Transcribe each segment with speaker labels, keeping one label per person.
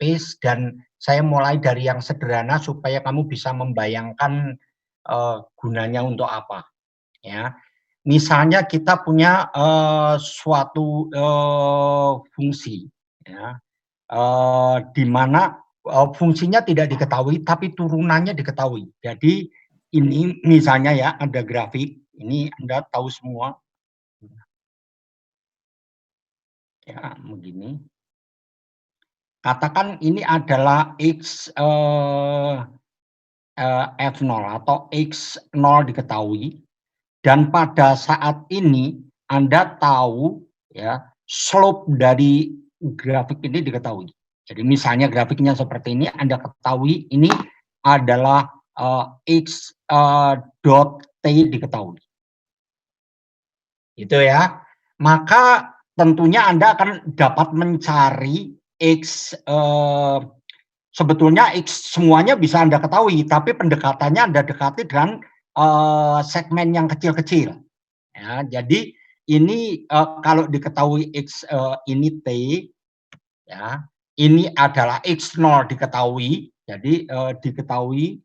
Speaker 1: space dan saya mulai dari yang sederhana supaya kamu bisa membayangkan gunanya untuk apa, ya. Misalnya kita punya suatu fungsi, ya, di mana fungsinya tidak diketahui tapi turunannya diketahui. Jadi ini misalnya ya ada grafik, ini Anda tahu semua. Ya, begini. Katakan ini adalah X F0 atau X0 diketahui, dan pada saat ini Anda tahu ya slope dari grafik ini diketahui. Jadi misalnya grafiknya seperti ini, Anda ketahui ini adalah X dot T diketahui. Itu ya. Maka tentunya Anda akan dapat mencari X sebetulnya X semuanya bisa Anda ketahui, tapi pendekatannya Anda dekati dengan segmen yang kecil-kecil. Ya, jadi ini kalau diketahui X ini T, ya, ini adalah X0 diketahui, jadi diketahui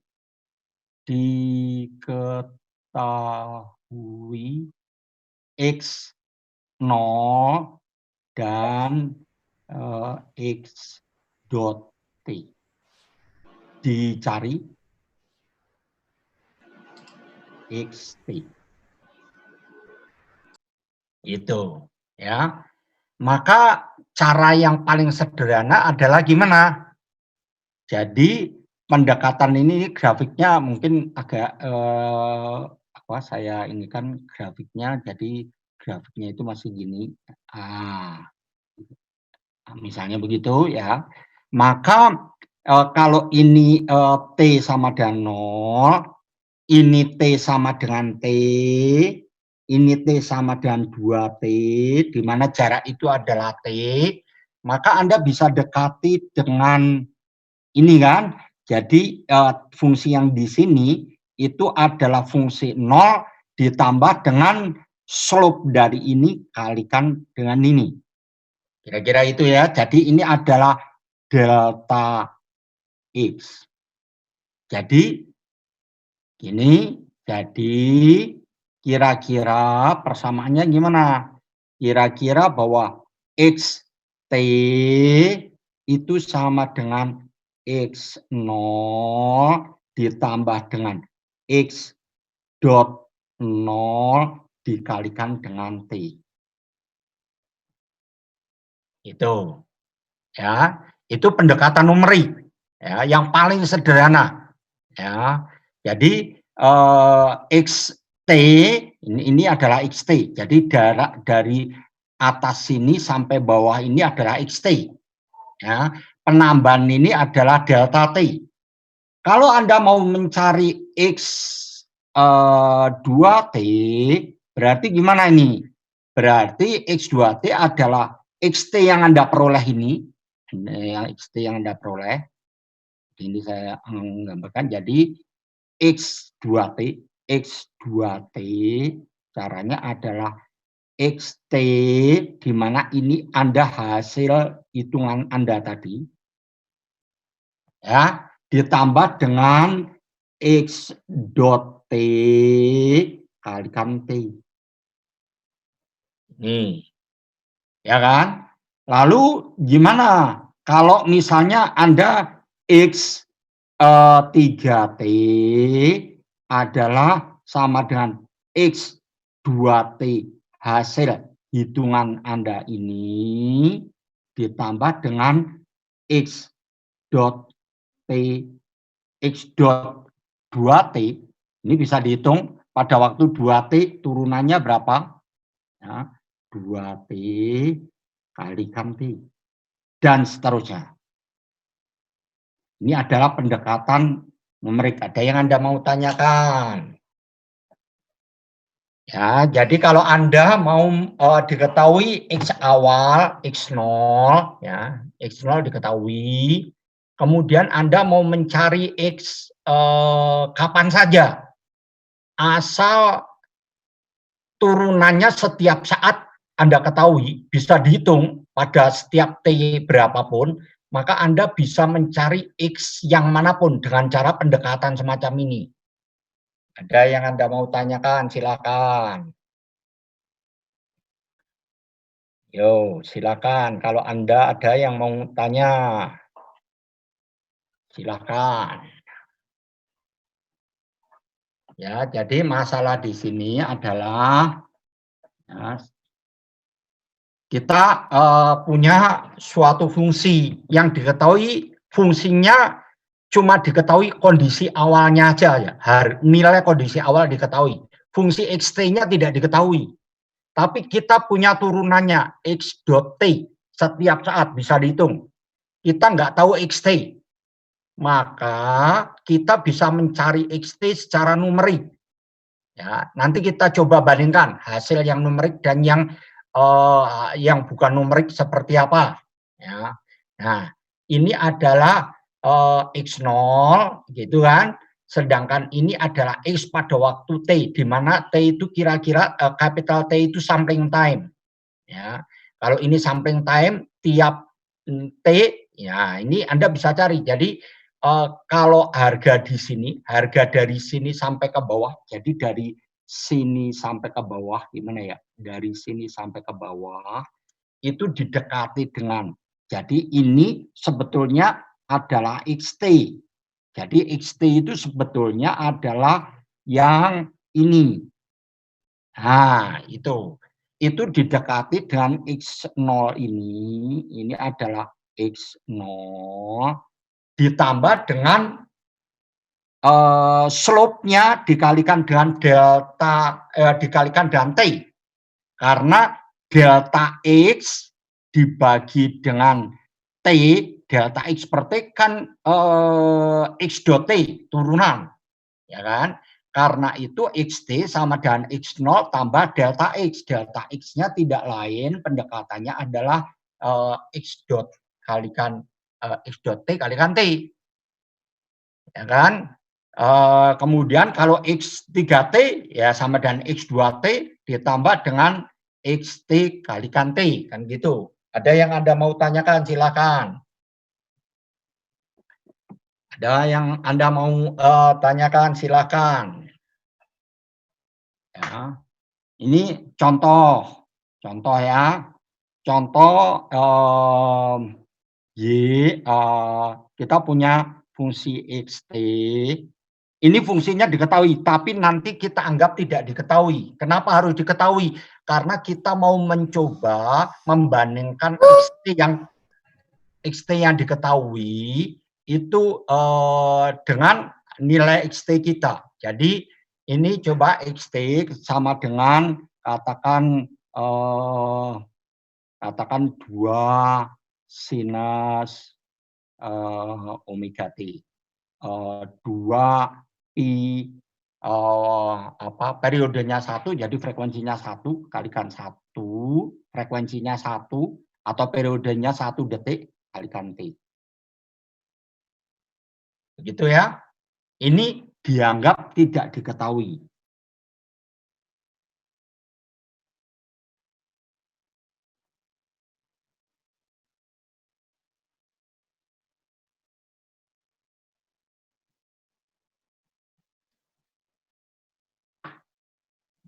Speaker 1: X0 dan X dot T. Dicari XT. Itu ya. Maka cara yang paling sederhana adalah gimana? Jadi pendekatan ini grafiknya mungkin agak apa saya ini kan grafiknya, jadi grafiknya itu masih gini. Misalnya begitu ya. Maka kalau ini T sama dengan 0, ini T sama dengan T, ini T sama dengan 2T, di mana jarak itu adalah T, maka Anda bisa dekati dengan ini kan. Jadi fungsi yang di sini itu adalah fungsi 0 ditambah dengan slope dari ini kalikan dengan ini. Kira-kira itu ya. Jadi ini adalah delta X. Jadi ini jadi kira-kira persamaannya gimana? Kira-kira bahwa XT itu sama dengan X0 ditambah dengan X dot 0 dikalikan dengan T. Itu ya, itu pendekatan numerik ya, yang paling sederhana ya. Jadi XT ini adalah XT, jadi dari atas sini sampai bawah ini adalah XT ya. Penambahan ini adalah delta T. Kalau Anda mau mencari X2T berarti gimana ini? Berarti X2T adalah XT yang Anda peroleh ini yang XT yang Anda peroleh. Ini saya menggambarkan, jadi X2T caranya adalah XT, di mana ini Anda hasil hitungan Anda tadi, ya, ditambah dengan X dot T kalikan T. Nih, ya kan? Lalu gimana kalau misalnya Anda X3T adalah sama dengan X2T hasil hitungan Anda ini ditambah dengan X dot T, X dot 2T, ini bisa dihitung pada waktu 2T turunannya berapa? Ya, 2T kalikan T, dan seterusnya. Ini adalah pendekatan numerik. Ada yang Anda mau tanyakan? Ya, jadi kalau Anda mau diketahui X awal, X0, ya, X0 diketahui, kemudian Anda mau mencari X kapan saja, asal turunannya setiap saat Anda ketahui, bisa dihitung pada setiap T berapapun, maka Anda bisa mencari X yang manapun dengan cara pendekatan semacam ini. Ada yang Anda mau tanyakan, silakan. Yo, silakan. Kalau Anda ada yang mau tanya, silakan. Ya, jadi masalah di sini adalah ya, kita punya suatu fungsi yang diketahui fungsinya cuma diketahui kondisi awalnya aja ya, nilai kondisi awal diketahui. Fungsi xt-nya tidak diketahui. Tapi kita punya turunannya x dot t setiap saat bisa dihitung. Kita nggak tahu xt, maka kita bisa mencari xt secara numerik. Ya, nanti kita coba bandingkan hasil yang numerik dan yang bukan numerik seperti apa. Ya. Nah, ini adalah x0 gitu kan. Sedangkan ini adalah x pada waktu t, di mana t itu kira-kira capital T itu sampling time. Ya, kalau ini sampling time tiap t, ya ini Anda bisa cari. Jadi kalau harga di sini, harga dari sini sampai ke bawah, jadi dari sini sampai ke bawah, gimana ya? Dari sini sampai ke bawah, itu didekati dengan, jadi ini sebetulnya adalah XT. Jadi XT itu sebetulnya adalah yang ini. Nah, itu didekati dengan X0 ini adalah X0 ditambah dengan slope-nya dikalikan dengan delta dikalikan dengan T. Karena delta X dibagi dengan T, delta X per T kan X dot T turunan, ya kan? Karena itu xt sama dengan x0 tambah delta x. Delta x-nya tidak lain, pendekatannya adalah x dot kalikan x dot t kalikan t, ya kan? Kemudian kalau x3t ya sama dengan x2t ditambah dengan xt kalikan t, kan gitu. Ada yang Anda mau tanyakan, silakan. Ada yang Anda mau tanyakan, silakan. Ya. Ini contoh ya. Contoh kita punya fungsi xt. Ini fungsinya diketahui, tapi nanti kita anggap tidak diketahui. Kenapa harus diketahui? Karena kita mau mencoba membandingkan xt yang diketahui itu dengan nilai xt kita. Jadi ini coba xt sama dengan katakan 2 sinus omega t. 2 pi periodenya 1, jadi frekuensinya 1 kalikan 1, frekuensinya 1 atau periodenya 1 detik kalikan T. Begitu ya. Ini dianggap tidak diketahui.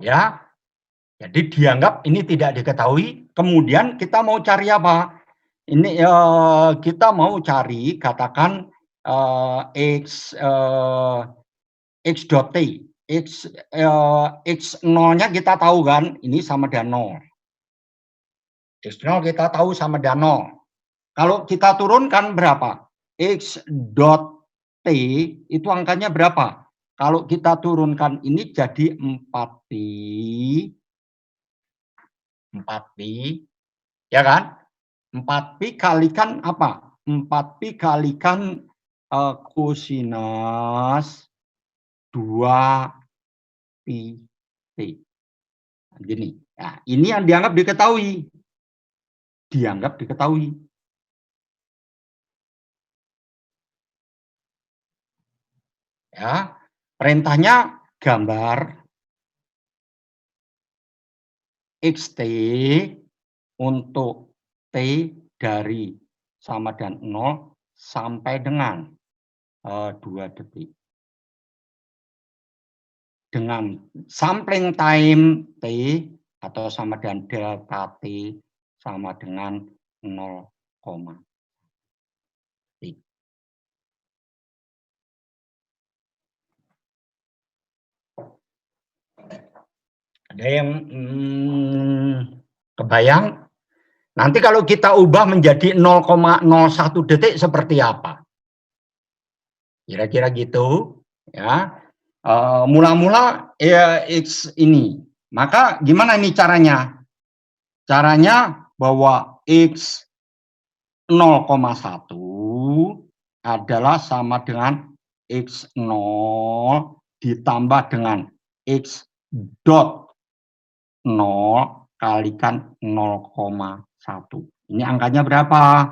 Speaker 1: Ya. Jadi dianggap ini tidak diketahui, kemudian kita mau cari apa? Ini kita mau cari katakan x dot t, x0-nya kita tahu kan, ini sama dengan 0. X0 kita tahu sama dengan 0. Kalau kita turunkan berapa? X dot t itu angkanya berapa? Kalau kita turunkan ini jadi 4pi, ya kan? 4pi kalikan apa? 4pi kalikan kosinus 2pi t. Gini. Nah, ini yang dianggap diketahui. Dianggap diketahui. Ya, perintahnya gambar xt untuk t dari sama dengan 0 sampai dengan 2 detik. Dengan sampling time T atau sama dengan delta T sama dengan 0, detik. Ada yang kebayang? Nanti kalau kita ubah menjadi 0,01 detik seperti apa? Kira-kira gitu, ya. Mula-mula ya X ini. Maka gimana ini caranya? Caranya bahwa X 0,1 adalah sama dengan X0 ditambah dengan X dot 0 kalikan 0,1. Ini angkanya berapa?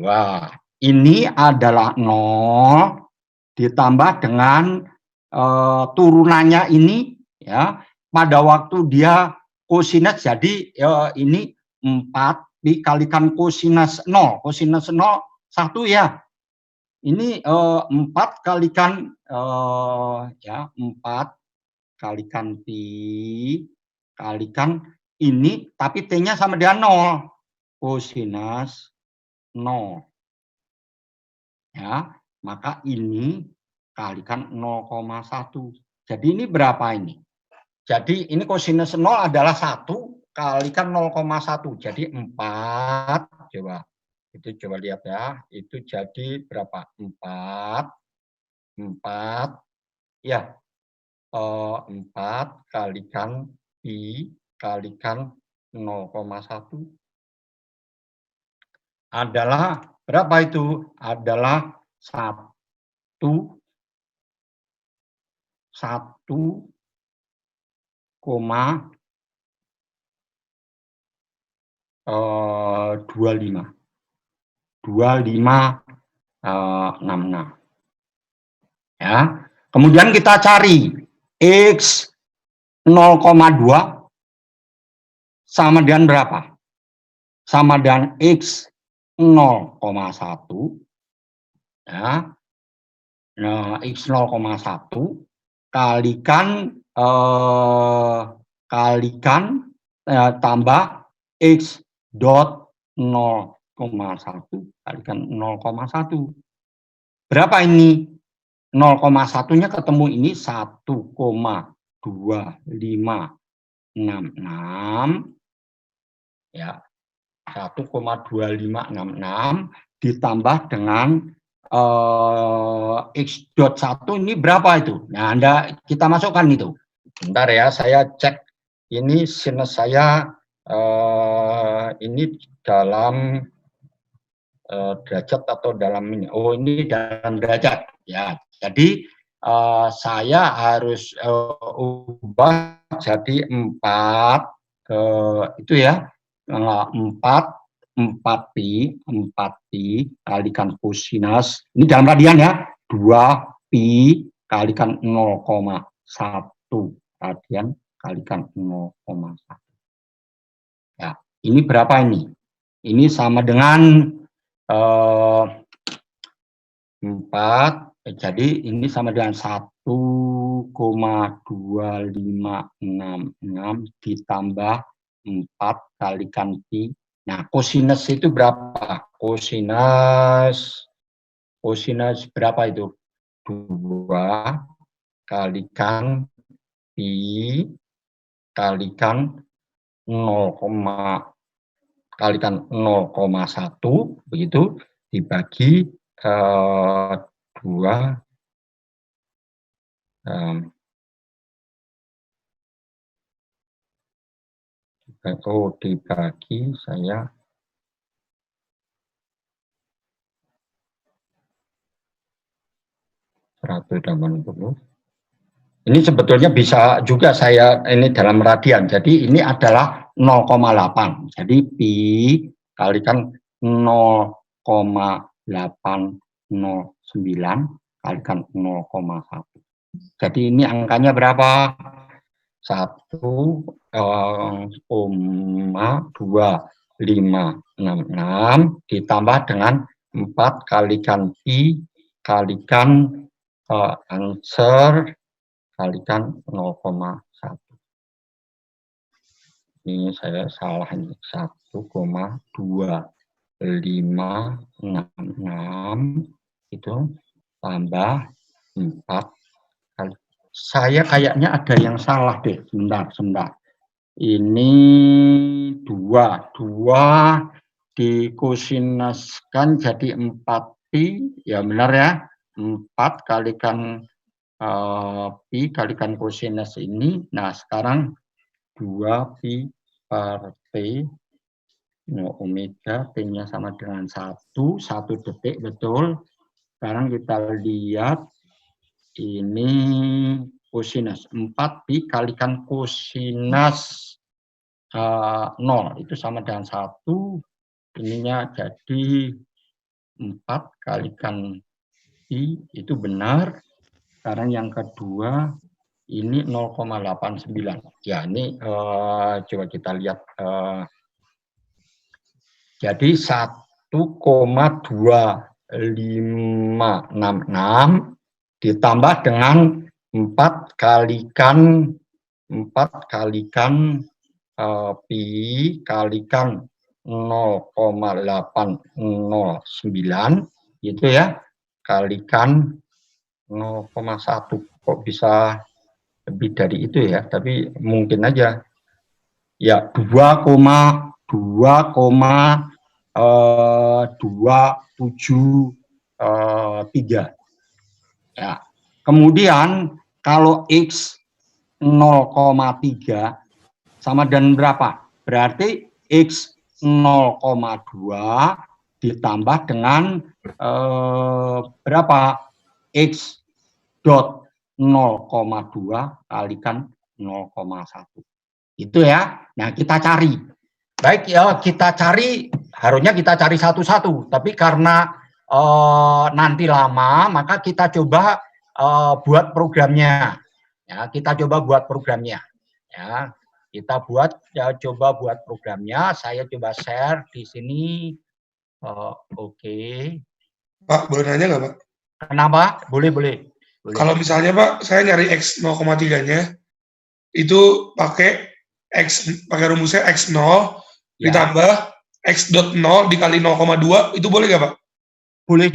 Speaker 1: Wah, ini adalah 0 ditambah dengan turunannya ini, ya, pada waktu dia kosinus, jadi ini 4 dikalikan kosinus 0. Kosinus 0 1 ya. Ini 4 kalikan ya 4 kalikan pi kalikan ini, tapi T-nya sama dengan 0. Kosinus 0. Ya, maka ini kalikan 0,1. Jadi ini berapa ini? Jadi ini kosinus 0 adalah 1 kalikan 0,1. Jadi 4. Coba. Itu coba lihat ya. Itu jadi berapa? 4 ya. 4 kalikan pi kalikan 0,1 adalah berapa itu? Adalah 1,25. Ya. Kemudian kita cari X 0,2 sama dengan berapa? Sama dengan X 0,1. Ya. Nah, X 0,1 kalikan tambah X dot 0,1 kalikan 0,1. Berapa ini? 0,1-nya ketemu ini 1,2566 ya. 1,2566 ditambah dengan X dot 1 ini berapa itu? Nah, kita masukkan itu. Bentar ya, saya cek ini sinus saya ini dalam derajat atau dalam ini. Oh, ini dalam derajat ya. Jadi saya harus ubah jadi 4 itu ya. 4 pi kalikan kosinus. Ini dalam radian ya. 2 pi kalikan 0,1 radian kalikan 0,1. Ya, ini berapa ini? Ini sama dengan 4, jadi ini sama dengan 1,2566 ditambah 4 kalikan pi. Nah, kosinus itu berapa? Kosinus berapa itu? 2 kalikan pi kalikan 0,1 begitu dibagi 2 dibagi saya 180. Ini sebetulnya bisa juga saya ini dalam radian. Jadi ini adalah 0,8. Jadi pi kalikan 0,809 kalikan 0,1. Jadi ini angkanya berapa? 1,2 566 ditambah dengan 4 kalikan pi kalikan answer kalikan 0,1. Ini saya salah ini, 1,2566 itu tambah 4 kali. Saya kayaknya ada yang salah deh, sebentar. Ini 2 dikosinuskan jadi 4pi, ya benar ya, 4 kalikan pi kalikan kosinus ini. Nah, sekarang 2pi per t, omega, t-nya sama dengan 1 detik, betul. Sekarang kita lihat, ini kosinus, 4pi kalikan kosinus 0, itu sama dengan 1, ininya jadi 4 kalikan pi, itu benar. Sekarang yang kedua, ini 0,89. Ya, ini coba kita lihat. Jadi 1,2566 ditambah dengan 4 kalikan pi kalikan 0,809 gitu ya, kalikan 0,1. Kok bisa lebih dari itu ya, tapi mungkin aja ya 2,273 ya. Kemudian kalau X 0,3 sama dengan berapa? Berarti X 0,2 ditambah dengan berapa? X dot 0,2 kalikan 0,1. Itu ya. Nah, kita cari. Baik ya, kita cari, harusnya kita cari satu-satu. Tapi karena nanti lama, maka kita coba buat programnya. Ya, kita coba buat programnya. Ya, kita coba buat programnya. Saya coba share di sini. Oke.
Speaker 2: Pak, boleh nanya nggak, Pak?
Speaker 1: Kenapa? Boleh.
Speaker 2: Kalau misalnya, Pak, saya nyari X 0,3-nya, itu pakai rumusnya X0 ya, ditambah X dot 0 dikali 0,2, itu boleh nggak, Pak?
Speaker 1: Boleh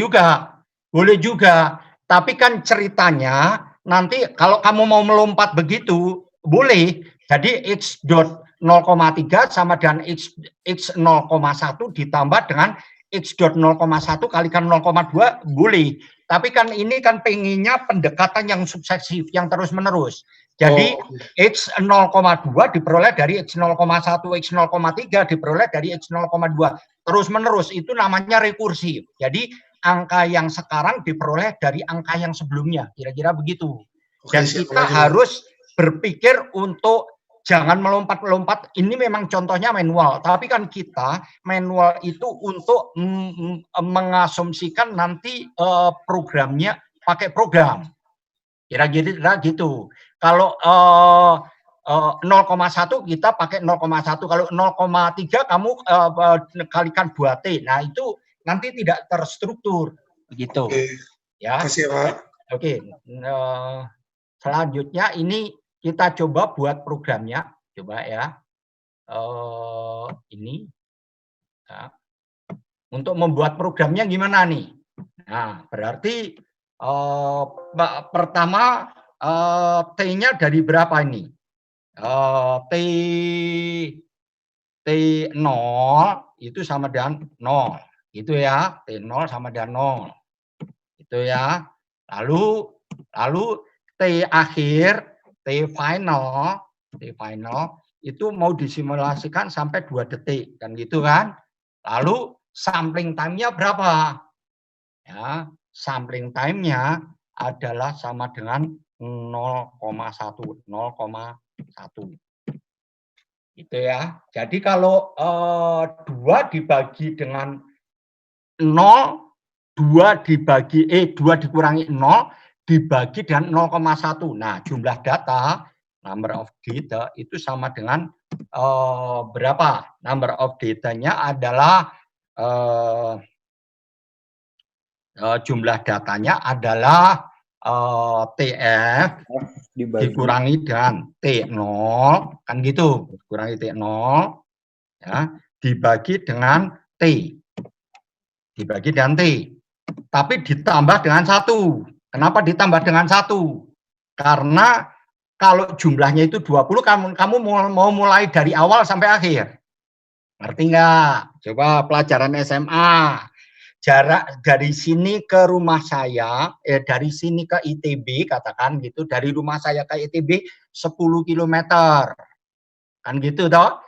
Speaker 1: juga. Tapi kan ceritanya, nanti kalau kamu mau melompat begitu, boleh. Jadi X dot 0,3 sama dengan X 0,1 ditambah dengan X dot 0,1 kalikan 0,2 boleh. Tapi kan ini kan pengennya pendekatan yang suksesif, yang terus-menerus. Jadi X 0,2 diperoleh dari X 0,1, X 0,3 diperoleh dari X 0,2. Terus-menerus, itu namanya rekursif. Jadi angka yang sekarang diperoleh dari angka yang sebelumnya, kira-kira begitu. Dan kita harus berpikir untuk jangan melompat-melompat. Ini memang contohnya manual, tapi kan kita manual itu untuk mengasumsikan nanti programnya pakai program. Kira-kira gitu. Kalau 0,1 kita pakai 0,1. Kalau 0,3 kamu kalikan 2T. Nah, itu nanti tidak terstruktur. Begitu. Ya.
Speaker 2: Kasih, Pak.
Speaker 1: Oke. Selanjutnya ini kita coba buat programnya. Coba ya. Ini. Nah. Untuk membuat programnya gimana nih? Nah, berarti pertama T-nya dari berapa ini? T0 itu sama dengan 0. Itu ya, T0 sama dengan 0. Itu ya. Lalu T akhir, T final itu mau disimulasikan sampai 2 detik kan gitu kan. Lalu sampling time-nya berapa? Ya, sampling time-nya adalah sama dengan 0,1. Gitu ya. Jadi kalau 2 dibagi dengan 0, 2 dikurangi 0 dibagi dengan 0,1. Nah, jumlah data, number of data itu sama dengan berapa? Number of data-nya adalah jumlah datanya adalah TF dikurangi dengan T0, kan gitu, dikurangi T0, ya, dibagi dengan T, dibagi dengan T, tapi ditambah dengan 1. Kenapa ditambah dengan 1? Karena kalau jumlahnya itu 20, kamu mau mulai dari awal sampai akhir. Ngerti nggak? Coba pelajaran SMA. Jarak dari sini ke rumah saya, dari sini ke ITB, katakan gitu, dari rumah saya ke ITB 10 km. Kan gitu toh?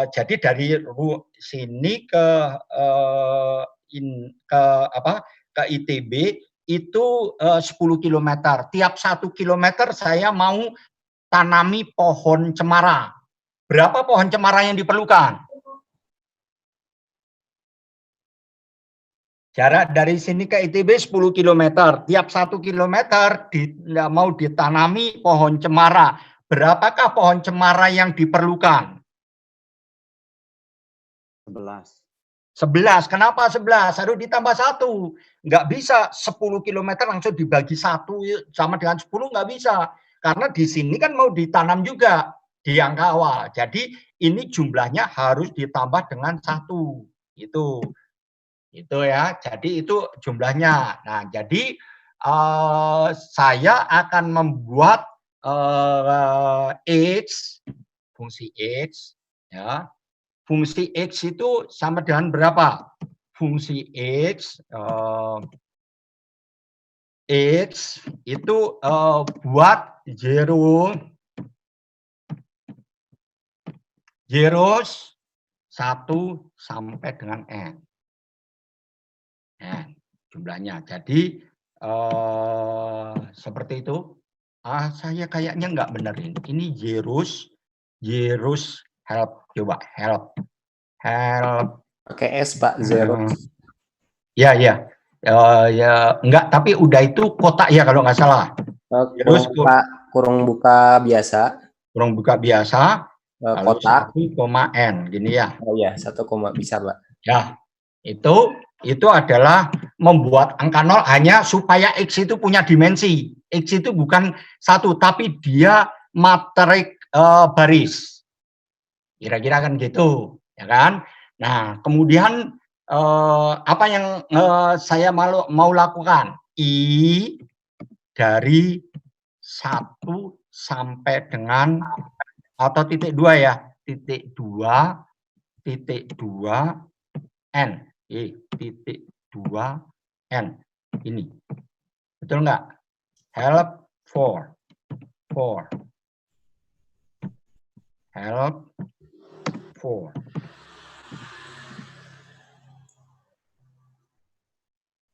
Speaker 1: Jadi dari sini ke ke ITB itu 10 km. Tiap 1 km saya mau tanami pohon cemara. Berapa pohon cemara yang diperlukan? Jarak dari sini ke ITB 10 km. Tiap 1 km mau ditanami pohon cemara. Berapakah pohon cemara yang diperlukan?
Speaker 3: 11.
Speaker 1: 11. Kenapa 11? Harus ditambah 1. Nggak bisa 10 km langsung dibagi 1 sama dengan 10, nggak bisa. Karena di sini kan mau ditanam juga di angka awal. Jadi ini jumlahnya harus ditambah dengan 1. Itu ya, jadi itu jumlahnya. Nah, jadi saya akan membuat X, fungsi X, ya. Fungsi X itu sama dengan berapa? Fungsi X, X itu buat zeros 1 sampai dengan N. Nah, jumlahnya. Jadi seperti itu. Saya kayaknya nggak benar ini. Ini zeros help. Coba help.
Speaker 3: Pakai S Pak, zeros.
Speaker 1: Ya. Ya enggak, tapi udah itu kotak ya kalau nggak salah.
Speaker 3: Kurung buka biasa.
Speaker 1: Kurung buka biasa.
Speaker 3: Kotak.
Speaker 1: 1,N gini ya.
Speaker 3: Oh ya, 1, bisa Pak.
Speaker 1: Ya, itu adalah membuat angka 0 hanya supaya X itu punya dimensi. X itu bukan 1, tapi dia matrik baris. Kira-kira kan gitu, ya kan? Nah, kemudian apa yang saya mau lakukan? I dari 1 sampai dengan, atau titik 2 ya, titik 2 N. Titik 2 N. Ini. Betul nggak? Help 4. Help 4.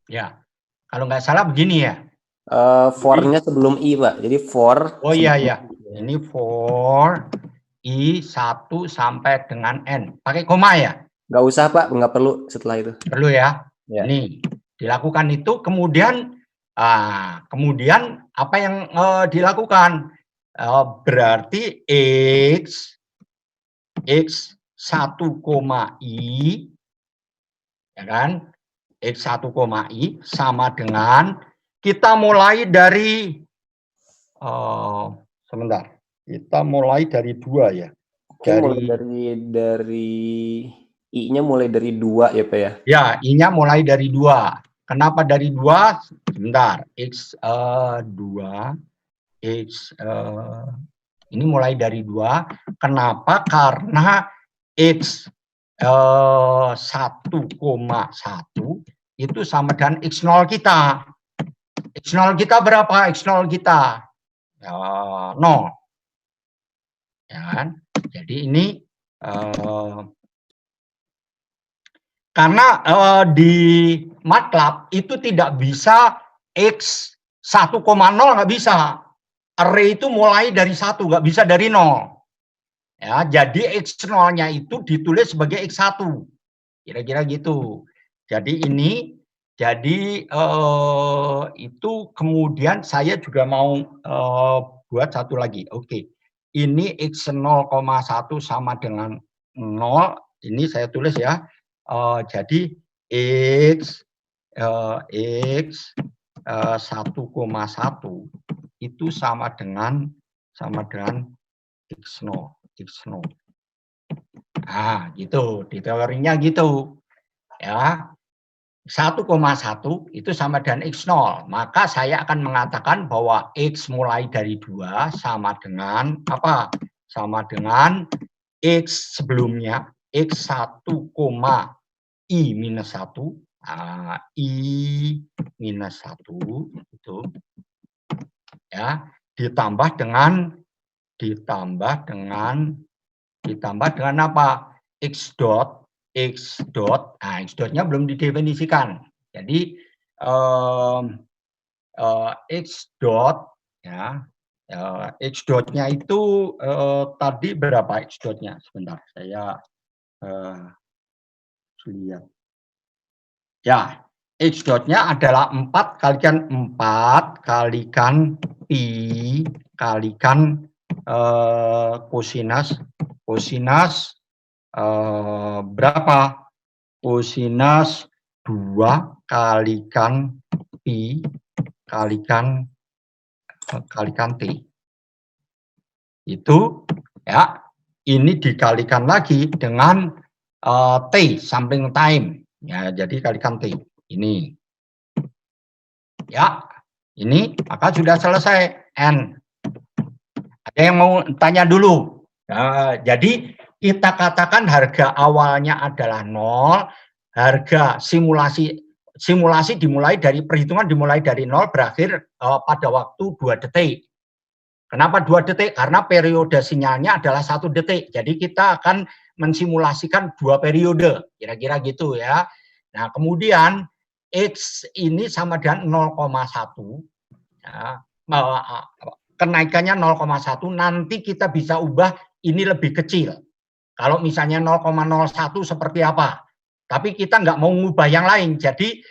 Speaker 1: Ya. Kalau nggak salah begini ya.
Speaker 3: For-nya sebelum I, Pak. Jadi for.
Speaker 1: Oh iya. Ini for I 1 sampai dengan N. Pakai koma ya?
Speaker 3: Nggak usah Pak, nggak perlu setelah itu.
Speaker 1: Perlu ya?
Speaker 3: Ya.
Speaker 1: Nih, dilakukan itu, kemudian apa yang dilakukan? Berarti X 1, I, ya kan? X 1, I sama dengan, kita mulai dari sebentar. Kita mulai dari 2 ya.
Speaker 3: Dari I-nya mulai dari 2 ya Pak ya?
Speaker 1: Ya, I-nya mulai dari 2. Kenapa dari 2? Sebentar. X 2, ini mulai dari 2. Kenapa? Karena X 1,1 itu sama dengan X0 kita. X0 kita berapa? X0 kita 0. Ya kan? Jadi ini karena di MATLAB itu tidak bisa X 1,0, nggak bisa. Array itu mulai dari 1, nggak bisa dari 0. Ya, jadi X0-nya itu ditulis sebagai X1. Kira-kira gitu. Jadi ini, itu kemudian saya juga mau buat satu lagi. Oke. ini X 0,1 sama dengan 0, ini saya tulis ya, jadi X 1,1 itu sama dengan X0. Nah, gitu, di teorinya gitu. Ya, 1,1 itu sama dengan X0. Maka saya akan mengatakan bahwa X mulai dari 2 sama dengan apa? Sama dengan X sebelumnya, X1, I minus 1. Nah, I minus 1 itu ya, ditambah dengan apa? X dot, nah X dotnya belum didefinisikan. Jadi X dot ya, X dotnya itu tadi berapa X dotnya? Sebentar, saya lihat. Ya, X dotnya adalah 4 kalikan pi kalikan kosinus berapa? Kosinus 2 kalikan pi kalikan T. Itu ya, ini dikalikan lagi dengan T sampling time. Ya, jadi kalikan T. Ini. Ya, ini maka sudah selesai N. Ada yang mau tanya dulu? Nah, jadi kita katakan harga awalnya adalah 0, harga simulasi dimulai dari perhitungan dimulai dari 0 berakhir pada waktu 2 detik. Kenapa 2 detik? Karena periode sinyalnya adalah 1 detik. Jadi kita akan mensimulasikan 2 periode, kira-kira gitu ya. Nah, kemudian X ini sama dengan 0,1. Ya, kenaikannya 0,1, nanti kita bisa ubah ini lebih kecil. Kalau misalnya 0,01 seperti apa. Tapi kita nggak mau ngubah yang lain. Jadi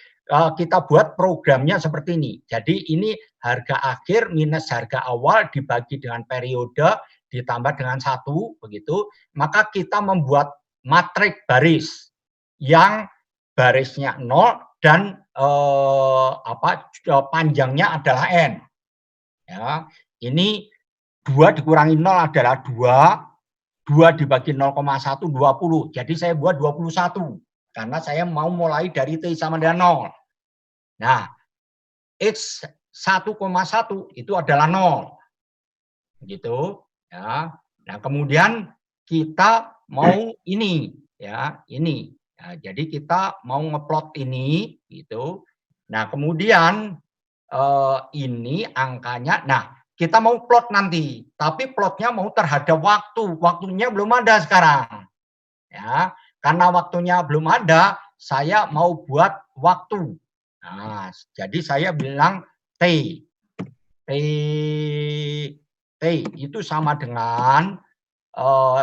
Speaker 1: kita buat programnya seperti ini. Jadi ini harga akhir minus harga awal dibagi dengan periode ditambah dengan 1, begitu. Maka kita membuat matrik baris yang barisnya 0 dan panjangnya adalah N. Ya, ini 2 dikurangi 0 adalah 2 dibagi 0,1, 20. Jadi saya buat 21. Karena saya mau mulai dari T sama dengan 0. Nah, X 1,1 itu adalah 0. Begitu. Ya. Nah, kemudian kita mau ini. Ya, ini. Nah, jadi kita mau ngeplot ini. Gitu. Nah, kemudian ini angkanya. Nah, kita mau plot nanti. Tapi plotnya mau terhadap waktu. Waktunya belum ada sekarang. Ya. Karena waktunya belum ada, saya mau buat waktu. Nah, jadi saya bilang T itu sama dengan,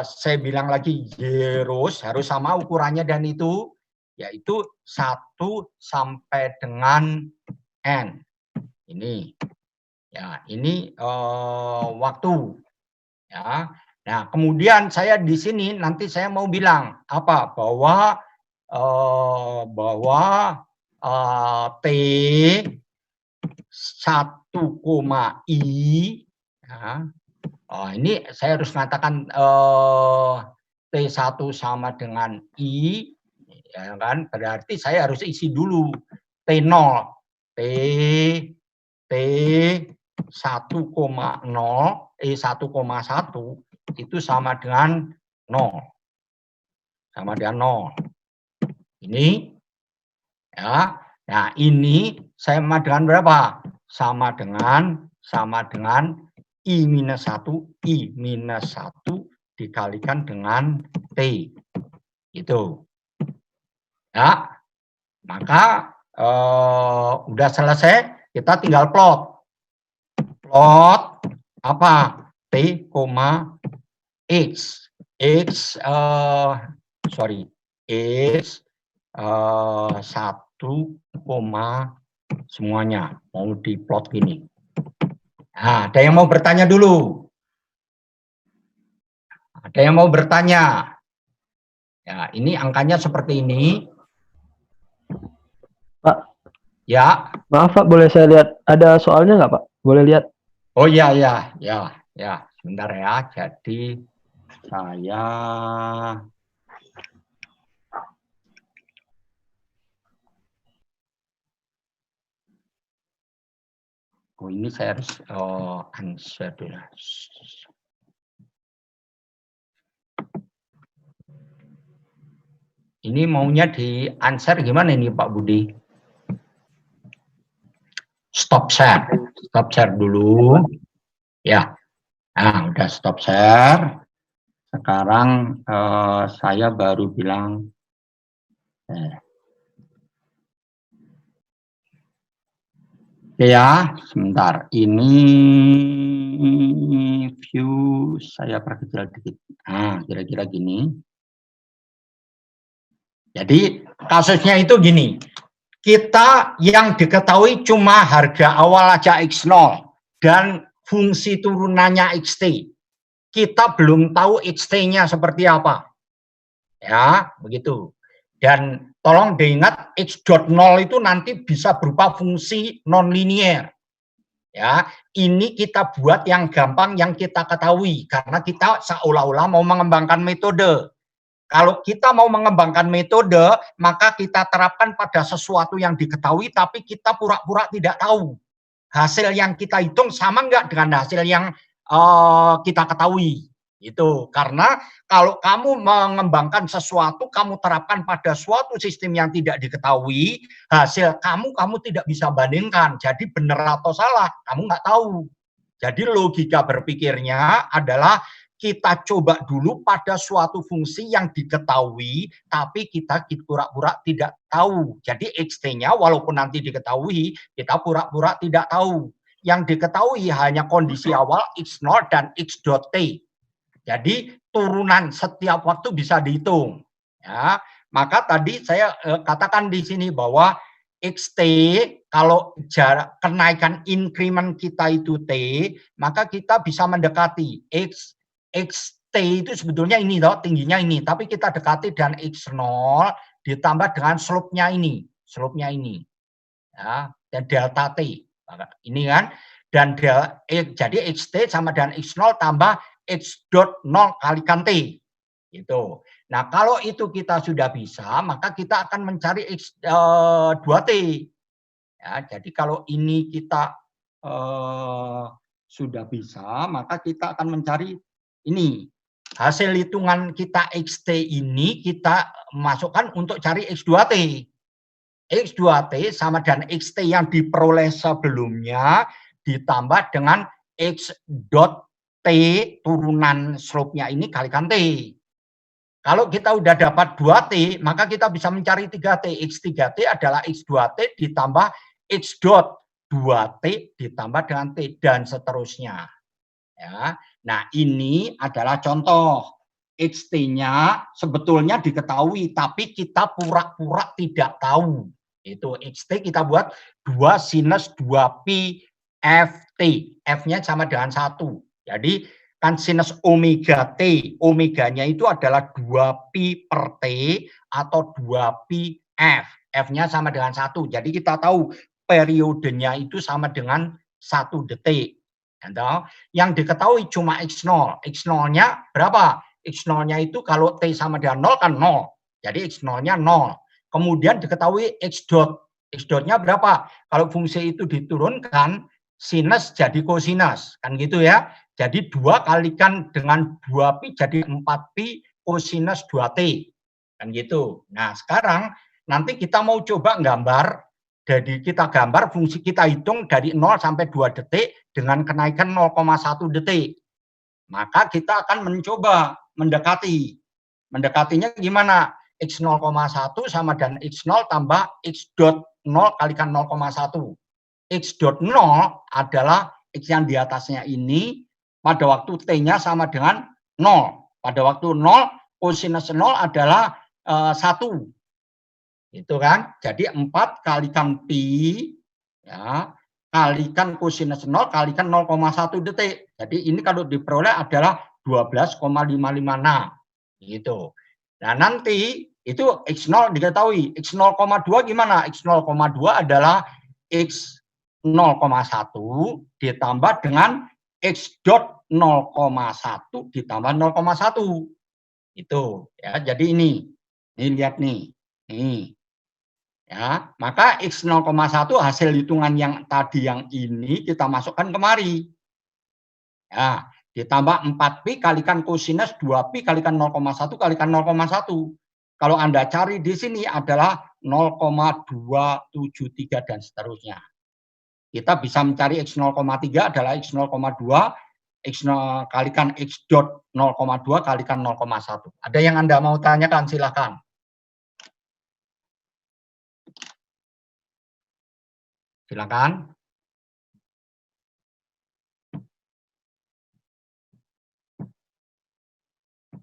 Speaker 1: saya bilang lagi zeros, harus sama ukurannya dan itu, yaitu 1 sampai dengan N. Ini. Ya, ini waktu. Ya. Nah, kemudian saya di sini nanti saya mau bilang apa? Bahwa T 1, I. Ya. Ini saya harus mengatakan T1 sama dengan I, ya kan? Berarti saya harus isi dulu T0, T 1,0, 1,1 itu sama dengan 0. Sama dengan 0. Ini ya. Nah, ini sama dengan berapa? Sama dengan I minus 1 dikalikan dengan T. Itu. Ya. Maka udah selesai, kita tinggal plot. Plot apa? T, X. X 1, semuanya mau diplot gini. Nah, ada yang mau bertanya dulu? Ada yang mau bertanya? Ya, ini angkanya seperti ini.
Speaker 4: Pak.
Speaker 1: Ya.
Speaker 4: Maaf Pak, boleh saya lihat? Ada soalnya nggak Pak? Boleh lihat?
Speaker 1: Oh ya, sebentar ya. Jadi saya ini saya harus answer dulu. Ini maunya di answer gimana ini Pak Budi? Stop share dulu. Ya, nah udah stop share. Sekarang saya baru bilang. Ya, sebentar. Ini view saya perkecil dikit. Nah, kira-kira gini. Jadi kasusnya itu gini. Kita yang diketahui cuma harga awal aja X0 dan fungsi turunannya XT. Kita belum tahu XT-nya seperti apa. Ya, begitu. Dan tolong diingat X.0 itu nanti bisa berupa fungsi non-linear. Ya, ini kita buat yang gampang yang kita ketahui karena kita seolah-olah mau mengembangkan metode. Kalau kita mau mengembangkan metode, maka kita terapkan pada sesuatu yang diketahui tapi kita pura-pura tidak tahu. Hasil yang kita hitung sama enggak dengan hasil yang kita ketahui. Itu karena kalau kamu mengembangkan sesuatu, kamu terapkan pada suatu sistem yang tidak diketahui, hasil kamu tidak bisa bandingkan. Jadi benar atau salah, kamu nggak tahu. Jadi logika berpikirnya adalah kita coba dulu pada suatu fungsi yang diketahui, tapi kita pura-pura tidak tahu. Jadi XT-nya walaupun nanti diketahui, kita pura-pura tidak tahu. Yang diketahui hanya kondisi awal X0 dan X.T. Jadi turunan setiap waktu bisa dihitung. Ya, maka tadi saya katakan di sini bahwa XT kalau jarak kenaikan increment kita itu T, maka kita bisa mendekati XT itu sebetulnya ini loh, tingginya ini, tapi kita dekati dan X0 ditambah dengan slope-nya ini. Ya, dan delta T. Ini kan dan jadi XT sama dengan X0 tambah X.0 kalikan T. Itu. Nah, kalau itu kita sudah bisa, maka kita akan mencari X2T. Ya, jadi kalau ini kita sudah bisa, maka kita akan mencari ini. Hasil hitungan kita XT ini kita masukkan untuk cari X2T. X2T sama dengan XT yang diperoleh sebelumnya ditambah dengan X.T turunan slope-nya ini kalikan T. Kalau kita udah dapat 2T, maka kita bisa mencari 3T. X3T adalah X2T ditambah X.2T ditambah dengan T dan seterusnya. Ya. Nah, ini adalah contoh. XT-nya sebetulnya diketahui, tapi kita pura-pura tidak tahu. Itu XT kita buat 2 sinus 2pi FT. F-nya sama dengan 1. Jadi kan sinus omega T, omeganya itu adalah 2pi per T atau 2pi F. F-nya sama dengan 1. Jadi kita tahu periodenya itu sama dengan 1 detik. Yang diketahui cuma X0. X0-nya berapa? X0-nya itu kalau T sama dengan 0 kan 0. Jadi X0-nya 0. Kemudian diketahui X.T. X.T-nya berapa? Kalau fungsi itu diturunkan, sinus jadi kosinus. Kan gitu ya. Jadi 2 kalikan dengan 2pi jadi 4pi kosinus 2T. Kan gitu. Nah sekarang nanti kita mau coba gambar. Jadi kita gambar fungsi kita hitung dari 0 sampai 2 detik dengan kenaikan 0,1 detik. Maka kita akan mencoba mendekati. Mendekatinya gimana? X0,1 sama dengan X0 tambah X.0 kalikan 0,1. X.0 adalah X yang di atasnya ini pada waktu T-nya sama dengan 0. Pada waktu 0, kosinus 0 adalah 1. Itu kan. Jadi 4 kalikan pi ya, kalikan kosinus 0 kalikan 0,1 detik. Jadi ini kalau diperoleh adalah 12,556 gitu. Nah, nanti itu X0 diketahui. X0,2 gimana? X0,2 adalah X 0,1 ditambah dengan X dot 0,1 ditambah 0,1. Itu ya. Jadi ini lihat nih. Nih. Ya, maka X 0,1 hasil hitungan yang tadi yang ini kita masukkan kemari. Ya, ditambah 4pi kalikan kosinus 2pi kalikan 0,1 kalikan 0,1. Kalau Anda cari di sini adalah 0,273 dan seterusnya. Kita bisa mencari X 0,3 adalah X 0,2, X 0 kalikan X dot 0,2 kalikan 0,1. Ada yang Anda mau tanyakan, silakan. Silakan.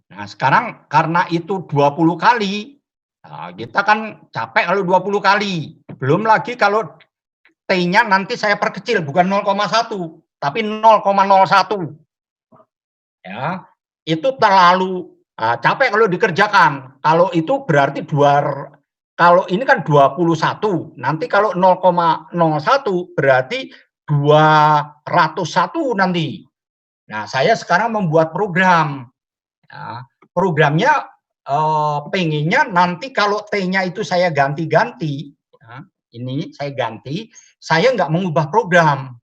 Speaker 1: Nah, sekarang karena itu 20 kali, nah, kita kan capek kalau 20 kali. Belum lagi kalau T-nya nanti saya perkecil, bukan 0,1, tapi 0,01. Ya, itu terlalu capek kalau dikerjakan. Kalau itu berarti kalau ini kan 21, nanti kalau 0,01 berarti 201 nanti. Nah, saya sekarang membuat program. Ya, programnya pengennya nanti kalau T-nya itu saya ganti-ganti, ya, ini saya ganti, saya nggak mengubah program.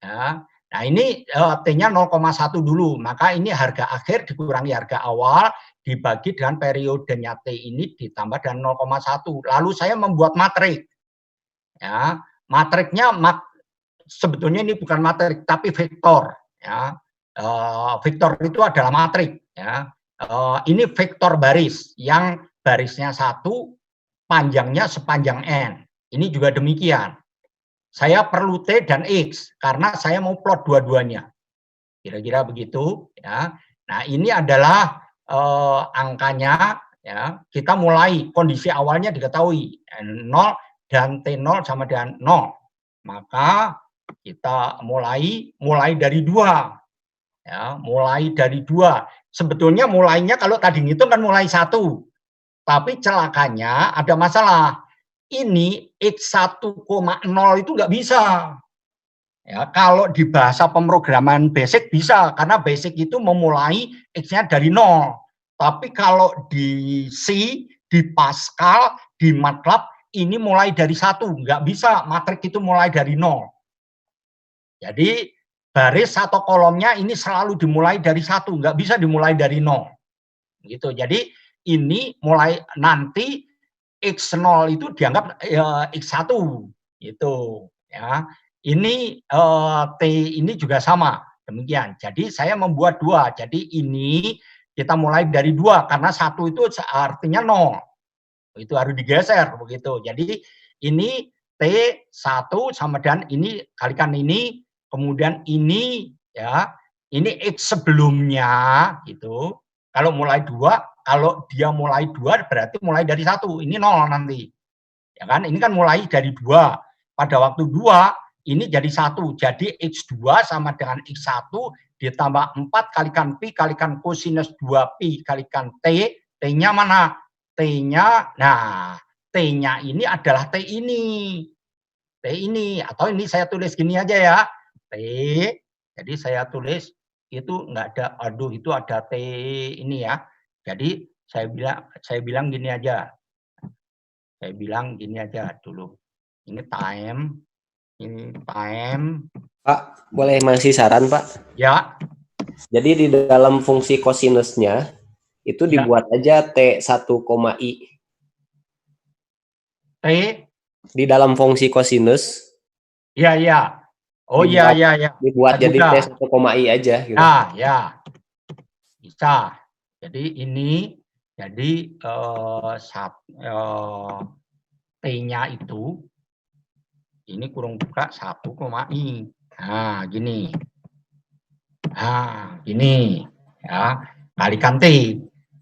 Speaker 1: Ya. Nah, ini T-nya 0,1 dulu, maka ini harga akhir dikurangi harga awal, dibagi dengan periodenya T ini ditambah dengan 0,1. Lalu saya membuat matrik. Ya, matriknya sebetulnya ini bukan matrik, tapi vektor. Ya. Vektor itu adalah matrik. Ya. Ini vektor baris, yang barisnya 1, panjangnya sepanjang N. Ini juga demikian. Saya perlu T dan X karena saya mau plot dua-duanya. Kira-kira begitu ya. Nah, ini adalah angkanya ya. Kita mulai kondisi awalnya diketahui 0 dan T0 sama dengan 0. Maka kita mulai dari 2. Ya, mulai dari 2. Sebetulnya mulainya kalau tadi ngitung kan mulai 1. Tapi celakanya ada masalah. Ini X1,0 itu nggak bisa. Ya, kalau di bahasa pemrograman basic bisa, karena basic itu memulai X-nya dari 0. Tapi kalau di C, di Pascal, di MATLAB, ini mulai dari 1. Nggak bisa, matrik itu mulai dari 0. Jadi baris atau kolomnya ini selalu dimulai dari 1, nggak bisa dimulai dari 0. Gitu. Jadi ini mulai nanti X0 itu dianggap X1 gitu ya. Ini T ini juga sama demikian. Jadi saya membuat 2. Jadi ini kita mulai dari 2 karena 1 itu artinya 0. Itu harus digeser begitu. Jadi ini T1 sama dengan ini kalikan ini, kemudian ini ya. Ini X sebelumnya gitu. Kalau mulai 2, kalau dia mulai 2 berarti mulai dari 1. Ini 0 nanti. Ya kan? Ini kan mulai dari 2. Pada waktu 2 ini jadi 1. Jadi X2 sama dengan X1 ditambah 4 kalikan pi kalikan kosinus 2pi kalikan T. T-nya mana? T-nya, nah T-nya ini adalah T ini. T ini. Atau ini saya tulis gini aja ya. T. Jadi saya tulis itu enggak ada, aduh itu ada T ini ya. Jadi saya bilang gini aja. Saya bilang gini aja dulu. Ini time.
Speaker 3: Pak, boleh masih saran, Pak?
Speaker 1: Ya.
Speaker 3: Jadi di dalam fungsi kosinusnya itu
Speaker 1: Ya.
Speaker 3: dibuat aja T1,I.
Speaker 1: T
Speaker 3: Di dalam fungsi kosinus.
Speaker 1: Iya. Oh iya.
Speaker 3: Dibuat jadi T1,I aja gitu.
Speaker 1: Nah, ya. Bisa. Jadi ini jadi T-nya itu ini kurung buka 1,I. Nah, gini. Nah, gini ya. Kalikan T.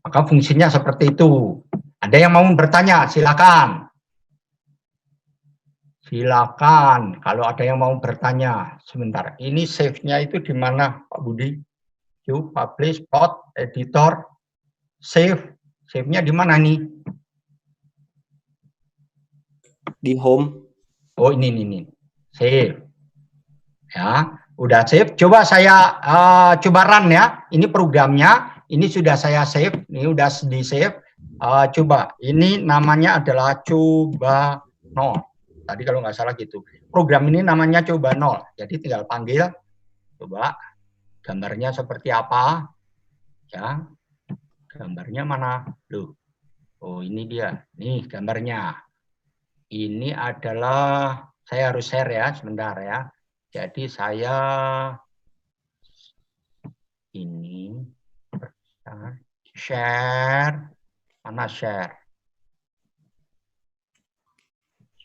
Speaker 1: Maka fungsinya seperti itu. Ada yang mau bertanya, silakan. Silakan, kalau ada yang mau bertanya. Sebentar, ini save-nya itu di mana, Pak Budi? view, publish, plot, editor, save. Save-nya di mana nih?
Speaker 3: Di home.
Speaker 1: Oh, ini. Save. Ya, udah save. Coba saya coba run ya. Ini programnya. Ini sudah saya save. Ini udah di save. Coba. Ini namanya adalah coba 0. Tadi kalau nggak salah gitu. Program ini namanya coba 0. Jadi tinggal panggil. Coba gambarnya seperti apa? Ya, gambarnya mana? Loh. Oh, ini dia. Nih gambarnya. Ini adalah, saya harus share ya, sebentar ya. Jadi saya ini share, mana share?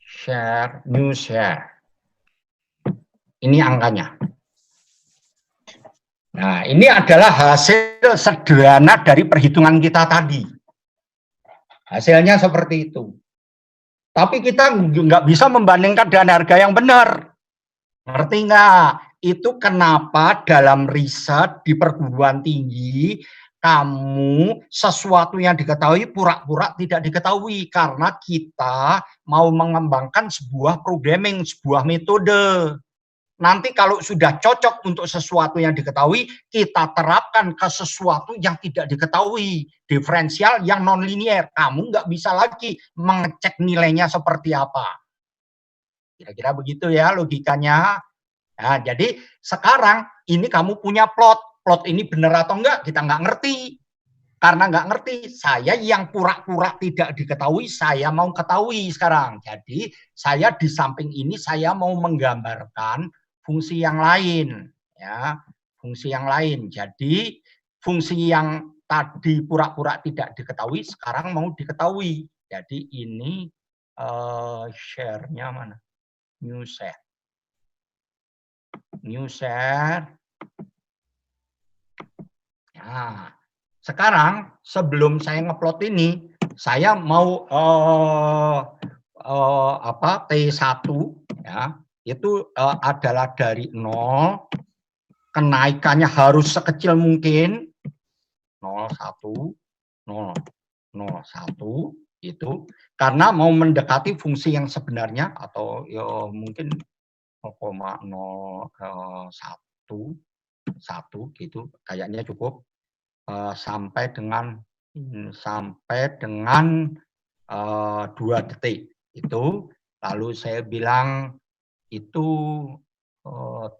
Speaker 1: Share, new share. Ini angkanya. Nah, ini adalah hasil sederhana dari perhitungan kita tadi. Hasilnya seperti itu. Tapi kita nggak bisa membandingkan dengan harga yang benar. Ngerti nggak? Itu kenapa dalam riset di perguruan tinggi, kamu sesuatu yang diketahui pura-pura tidak diketahui. Karena kita mau mengembangkan sebuah programming, sebuah metode. Nanti kalau sudah cocok untuk sesuatu yang diketahui, kita terapkan ke sesuatu yang tidak diketahui. Diferensial yang non-linear. Kamu nggak bisa lagi mengecek nilainya seperti apa. Kira-kira begitu ya logikanya. Nah, jadi sekarang ini kamu punya plot. Plot ini benar atau enggak, kita nggak ngerti. Karena nggak ngerti, saya yang pura-pura tidak diketahui, saya mau ketahui sekarang. Jadi saya di samping ini, saya mau menggambarkan fungsi yang lain. Ya, fungsi yang lain. Jadi fungsi yang tadi pura-pura tidak diketahui, sekarang mau diketahui. Jadi ini share-nya mana? New share. New share. Nah, sekarang sebelum saya ngeplot ini, saya mau T1 ya, itu adalah dari 0, kenaikannya harus sekecil mungkin 0,1, 0, 0,1 itu karena mau mendekati fungsi yang sebenarnya atau ya mungkin 0,01 gitu kayaknya cukup sampai dengan 2 detik itu, lalu saya bilang itu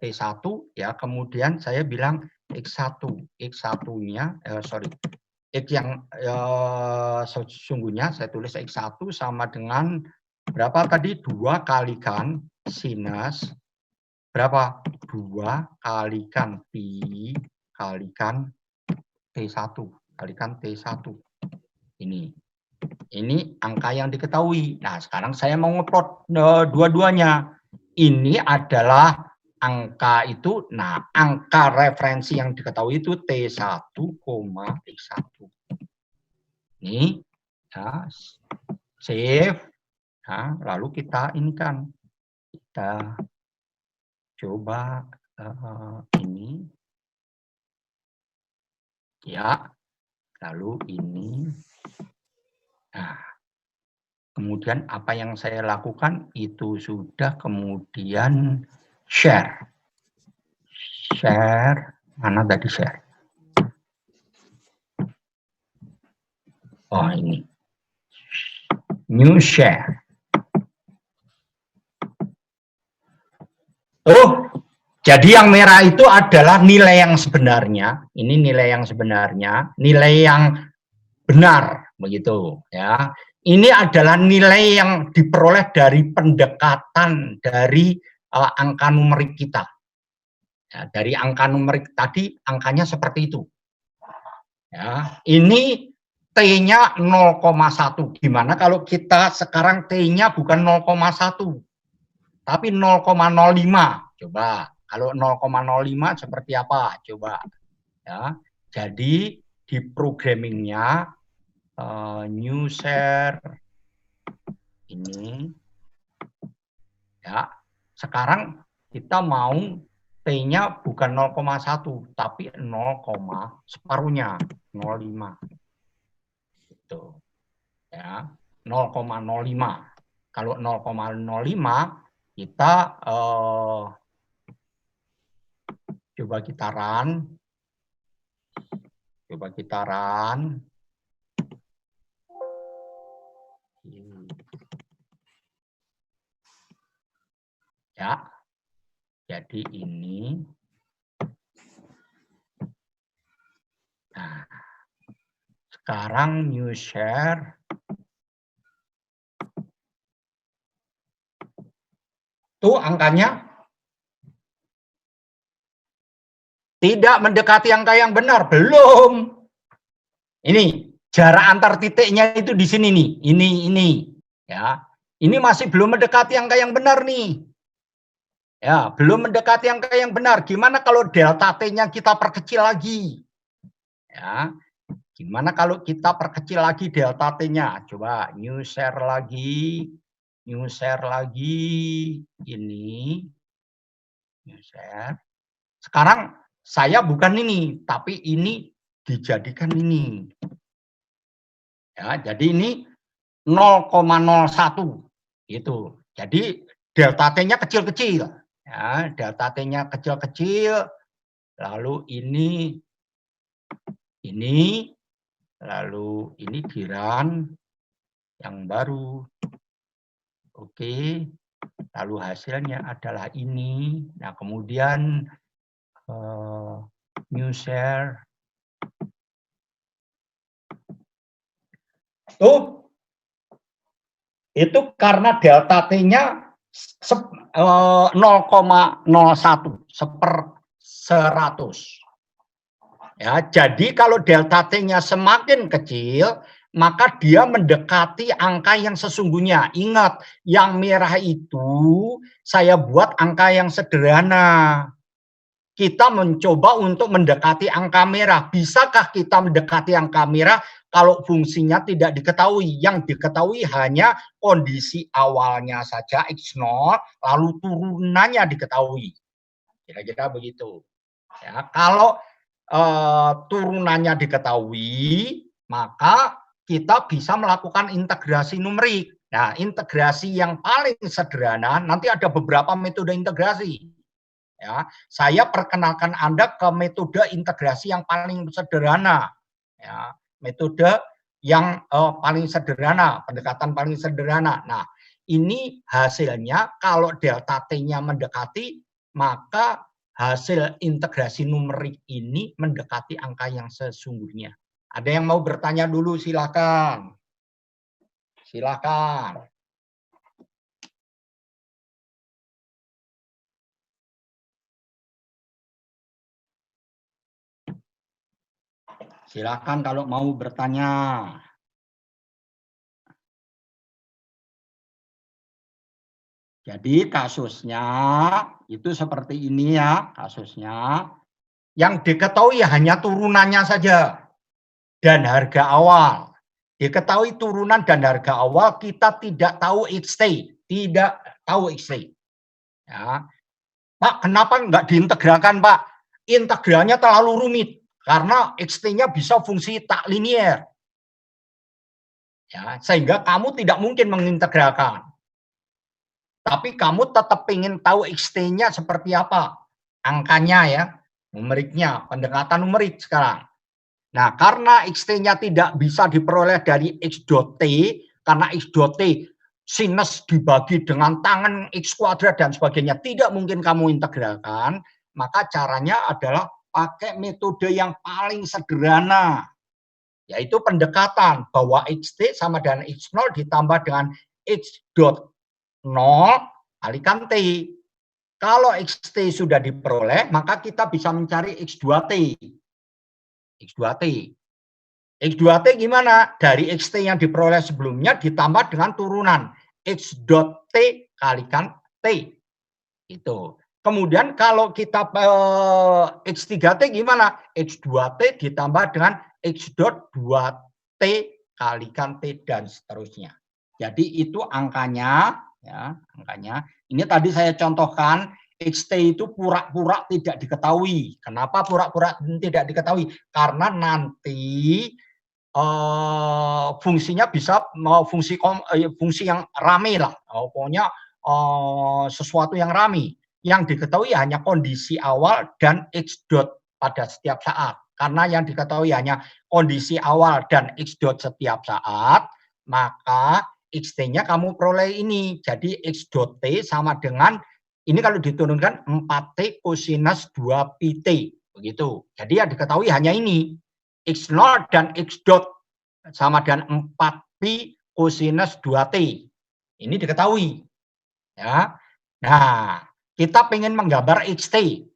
Speaker 1: T1 ya, kemudian saya bilang X1 X1-nya X yang sesungguhnya saya tulis X1 sama dengan berapa tadi, 2 kalikan sinus berapa, 2 kalikan pi kalikan T1 kalikan T1 ini angka yang diketahui. Nah, sekarang saya mau ngeplot dua-duanya. Ini adalah angka itu, nah angka referensi yang diketahui itu T1, X1. Ini ya, save. Nah, lalu kita ini kan kita coba ini ya, lalu ini. Nah, kemudian apa yang saya lakukan itu sudah, kemudian share. Share, mana tadi share? Oh, ini. New share. Oh, jadi yang merah itu adalah nilai yang sebenarnya. Ini nilai yang sebenarnya, nilai yang benar, begitu ya. Ini adalah nilai yang diperoleh dari pendekatan dari angka numerik kita. Ya, dari angka numerik tadi angkanya seperti itu. Ya, ini T-nya 0,1. Gimana kalau kita sekarang T-nya bukan 0,1, tapi 0,05. Coba kalau 0,05 seperti apa? Coba ya. Jadi di programmingnya new share ini ya, sekarang kita mau T-nya bukan 0,1 tapi 0, separuhnya 0,5. Gitu. Ya, 0,05. Kalau 0,05 kita coba kita run. Ya, jadi ini. Nah, sekarang new share. Tuh angkanya tidak mendekati angka yang benar, belum. Ini jarak antar titiknya itu di sini nih, ini ya. Ini masih belum mendekati angka yang benar nih. Ya, belum mendekati angka yang benar. Gimana kalau delta T-nya kita perkecil lagi? Ya. Gimana kalau kita perkecil lagi delta T-nya? Coba new share lagi. Ini new share. Sekarang saya bukan ini, tapi ini dijadikan ini. Ya, jadi ini 0,01 itu. Jadi delta T-nya kecil-kecil. Ya, delta T-nya kecil-kecil. Lalu ini, lalu ini di run yang baru. Oke. Lalu hasilnya adalah ini. Nah, kemudian new share. Tuh, itu karena delta T-nya 0,01 1/100. Ya, jadi kalau delta T-nya semakin kecil, maka dia mendekati angka yang sesungguhnya. Ingat, yang merah itu saya buat angka yang sederhana. Kita mencoba untuk mendekati angka merah. Bisakah kita mendekati angka merah kalau fungsinya tidak diketahui? Yang diketahui hanya kondisi awalnya saja X0, lalu turunannya diketahui. Kira-kira begitu. Ya, kalau turunannya diketahui, maka kita bisa melakukan integrasi numerik. Nah, integrasi yang paling sederhana, nanti ada beberapa metode integrasi. Ya, saya perkenalkan Anda ke metode integrasi yang paling sederhana. Ya, metode yang paling sederhana, pendekatan paling sederhana. Nah, ini hasilnya kalau delta T-nya mendekati, maka hasil integrasi numerik ini mendekati angka yang sesungguhnya. Ada yang mau bertanya dulu, silakan. Silakan. Silakan kalau mau bertanya. Jadi kasusnya itu seperti ini ya, kasusnya. Yang diketahui hanya turunannya saja dan harga awal. Diketahui turunan dan harga awal, kita tidak tahu XT, tidak tahu XT. Ya. Pak, kenapa nggak diintegralkan, Pak? Integralnya terlalu rumit karena XT-nya bisa fungsi tak linier. Ya, sehingga kamu tidak mungkin mengintegralkan. Tapi kamu tetap ingin tahu XT-nya seperti apa. Angkanya ya, numeriknya, pendekatan numerik sekarang. Nah, karena XT-nya tidak bisa diperoleh dari X dot T, karena X dot T sinus dibagi dengan tangan X kuadrat dan sebagainya, tidak mungkin kamu integralkan, maka caranya adalah pakai metode yang paling sederhana, yaitu pendekatan bahwa XT sama dengan X0 ditambah dengan X dot 0 kalikan T. Kalau XT sudah diperoleh, maka kita bisa mencari X2T. X2T. X2T gimana? Dari XT yang diperoleh sebelumnya ditambah dengan turunan X dot T kalikan T. Itu. Kemudian kalau kita X3T gimana? X2T ditambah dengan X dot 2T kalikan T dan seterusnya. Jadi itu angkanya, ya, angkanya. Ini tadi saya contohkan XT itu pura-pura tidak diketahui. Kenapa pura-pura tidak diketahui? Karena nanti fungsinya bisa fungsi yang rame lah, pokoknya sesuatu yang rame. Yang diketahui hanya kondisi awal dan X dot pada setiap saat. Karena yang diketahui hanya kondisi awal dan X dot setiap saat, maka XT-nya kamu peroleh ini. Jadi X dot T sama dengan, ini kalau diturunkan 4T kosinus 2PT. Begitu. Jadi yang diketahui hanya ini. X0 dan X dot sama dengan 4pi kosinus 2T. Ini diketahui. Ya. Nah, kita ingin menggambar XT.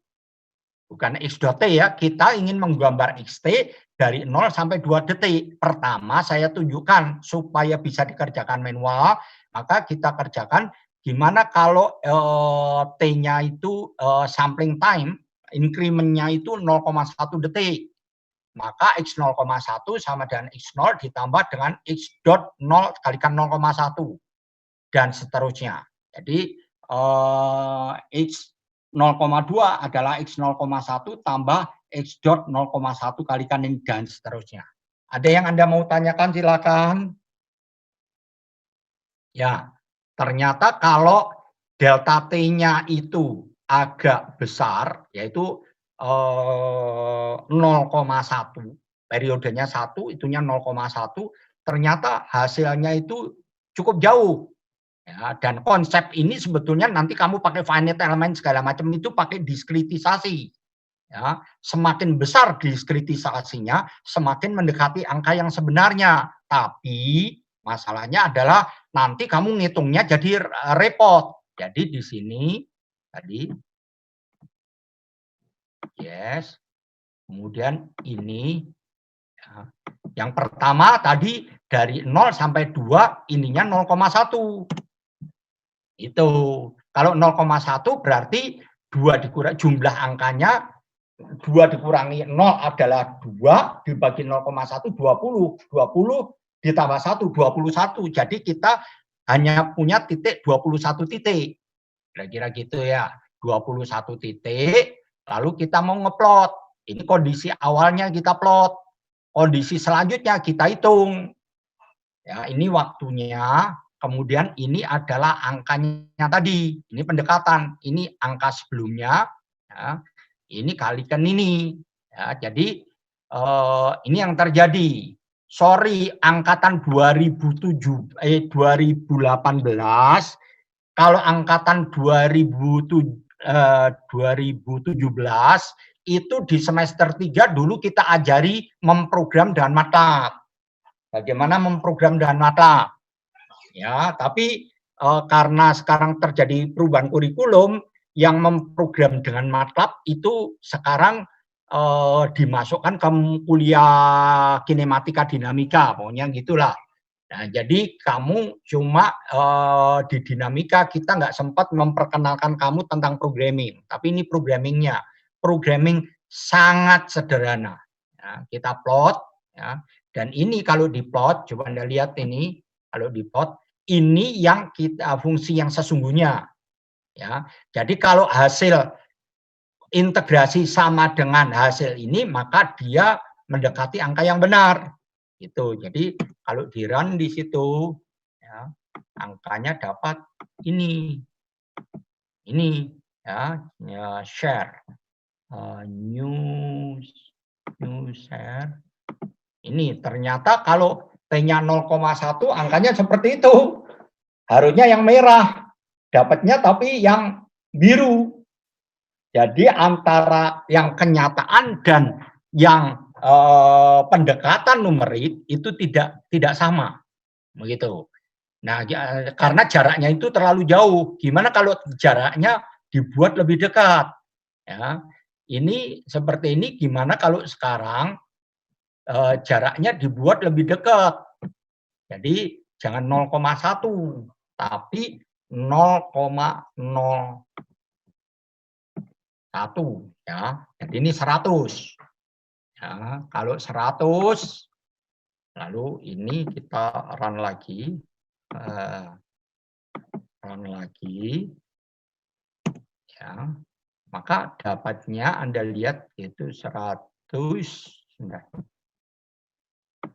Speaker 1: Bukan X dot T ya, kita ingin menggambar XT dari 0 sampai 2 detik. Pertama saya tunjukkan supaya bisa dikerjakan manual, maka kita kerjakan gimana kalau T-nya itu sampling time, increment-nya itu 0,1 detik. Maka X 0,1 sama dengan X0 ditambah dengan X dot 0 kalikan 0,1 dan seterusnya. Jadi X 0,2 adalah X 0,1 tambah X dot 0,1 kalikan ini dan seterusnya. Ada yang Anda mau tanyakan silakan. Ya, ternyata kalau delta T-nya itu agak besar, yaitu 0,1, periodenya 1, itunya 0,1, ternyata hasilnya itu cukup jauh. Ya, dan konsep ini sebetulnya nanti kamu pakai finite element segala macam itu pakai diskritisasi. Ya, semakin besar diskritisasinya, semakin mendekati angka yang sebenarnya. Tapi masalahnya adalah nanti kamu ngitungnya jadi repot. Jadi di sini tadi yes. Kemudian ini ya. Yang pertama tadi dari 0 sampai 2 ininya 0,1. Itu. Kalau 0,1 berarti 2 dikurangi jumlah angkanya 2 dikurangi 0 adalah 2 dibagi 0,1 20. 20 ditambah 1 21. Jadi kita hanya punya titik 21 titik. Kira-kira gitu ya. 21 titik. Lalu kita mau ngeplot. Ini kondisi awalnya kita plot. Kondisi selanjutnya kita hitung. Ya, ini waktunya. Kemudian ini adalah angkanya tadi. Ini pendekatan. Ini angka sebelumnya. Ya, ini kalikan ini. Ya, jadi ini yang terjadi. Sorry, angkatan 2018. Kalau angkatan 2017 itu di semester 3 dulu kita ajari memprogram dengan MATLAB. Bagaimana memprogram dengan MATLAB? Ya, tapi karena sekarang terjadi perubahan kurikulum, yang memprogram dengan MATLAB itu sekarang dimasukkan ke kuliah kinematika dinamika, pokoknya gitulah. Nah, jadi kamu cuma di dinamika kita nggak sempat memperkenalkan kamu tentang programming, tapi ini programmingnya, programming sangat sederhana. Ya, kita plot, ya, dan ini kalau di plot, coba Anda lihat ini, kalau di plot, ini yang kita fungsi yang sesungguhnya. Ya, jadi kalau hasil integrasi sama dengan hasil ini, maka dia mendekati angka yang benar. Gitu. Jadi kalau di run di situ, ya, angkanya dapat ini ya, share, new share. Ini ternyata kalau T-nya 0,1 angkanya seperti itu. Harusnya yang merah dapatnya, tapi yang biru. Jadi antara yang kenyataan dan yang pendekatan numerik itu tidak sama, begitu. Nah, karena jaraknya itu terlalu jauh. Gimana kalau jaraknya dibuat lebih dekat? Ya, ini seperti ini. Gimana kalau sekarang jaraknya dibuat lebih dekat? Jadi jangan 0,1, tapi 0,01 ya. Jadi ini 100. Ya, kalau 100 lalu ini kita run lagi. ya, maka dapatnya Anda lihat itu 100.